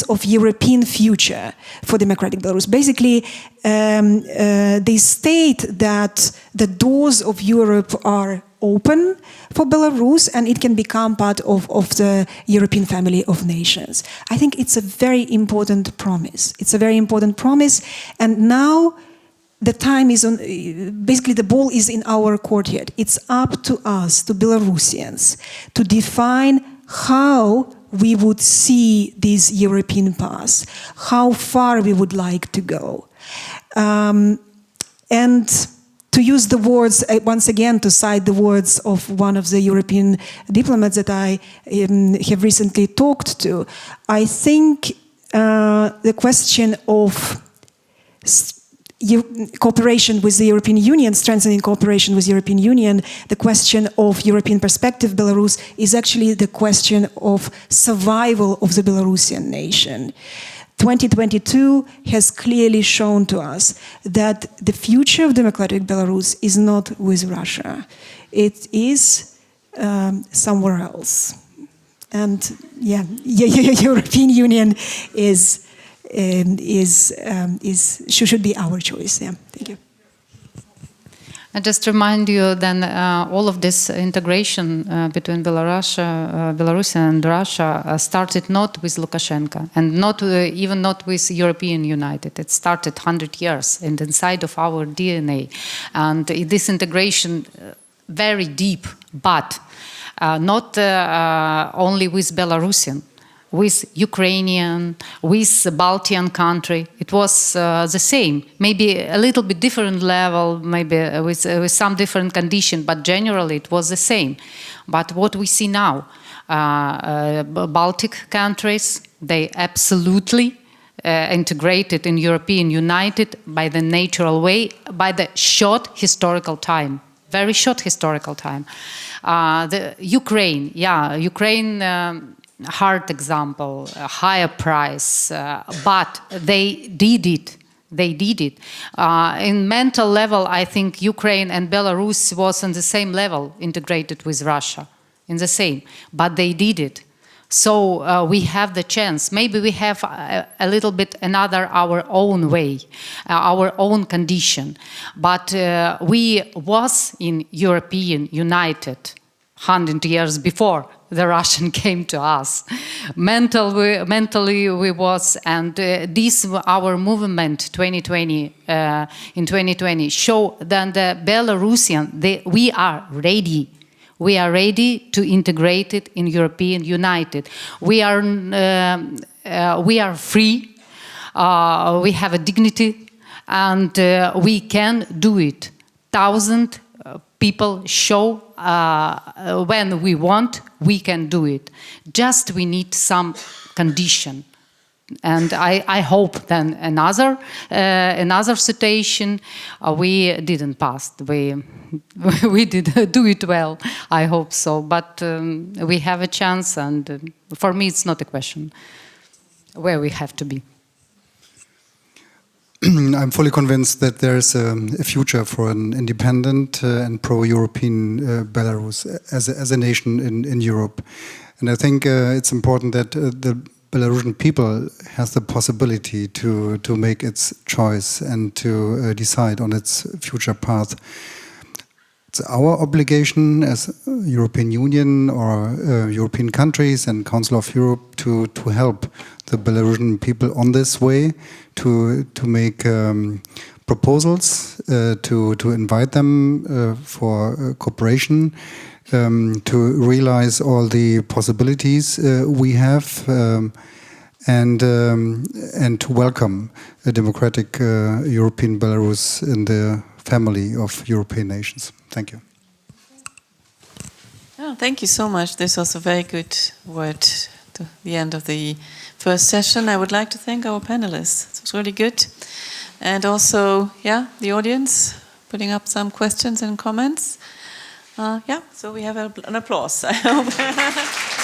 of European future for democratic Belarus. Basically, they state that the doors of Europe are open for Belarus and it can become part of the European family of nations. I think it's a very important promise. It's a very important promise, and now the time is on, basically the ball is in our court yet. It's up to us, to Belarusians, to define how we would see this European path, how far we would like to go. And to use the words, once again, to cite the words of one of the European diplomats that I have recently talked to, I think the question of cooperation with the European Union, strengthening cooperation with the European Union, the question of European perspective Belarus is actually the question of survival of the Belarusian nation. 2022 has clearly shown to us that the future of democratic Belarus is not with Russia. It is somewhere else. And yeah, European Union should be our choice. Yeah, thank you. And just remind you then all of this integration between Belarus and Russia started not with Lukashenko and not even not with European United. It started 100 years and inside of our DNA. And this integration very deep, but not only with Belarusian, with Ukrainian, with Baltian country. It was the same, maybe a little bit different level, maybe with some different condition, but generally it was the same. But what we see now, Baltic countries, they absolutely integrated in European United by the natural way, by the short historical time, very short historical time. The Ukraine, hard example, a higher price, but they did it. They did it. In mental level, I think Ukraine and Belarus was on the same level, integrated with Russia, in the same, but they did it. So we have the chance. Maybe we have a little bit our own way, our own condition. But we was in European United 100 years before the Russian came to us. Mentally we was, and this our movement 2020 in 2020 show that the Belarusian we are ready. We are ready to integrate it in European United. We are free. We have a dignity, and we can do it. 1,000 people show when we want, we can do it. Just we need some condition. And I hope then another situation we didn't pass. We did do it well. I hope so. But we have a chance, and for me it's not a question where we have to be. I'm fully convinced that there is a future for an independent and pro-European Belarus as a nation in Europe. And I think it's important that the Belarusian people has the possibility to make its choice and to decide on its future path. It's our obligation as European Union or European countries and Council of Europe to help the Belarusian people on this way, to make proposals, to invite them for cooperation, to realize all the possibilities we have, and to welcome a democratic European Belarus in the family of European nations. Thank you. Oh, thank you so much. This was a very good word to the end of the first session. I would like to thank our panelists. It was really good. And also, the audience putting up some questions and comments. So we have an applause, I hope.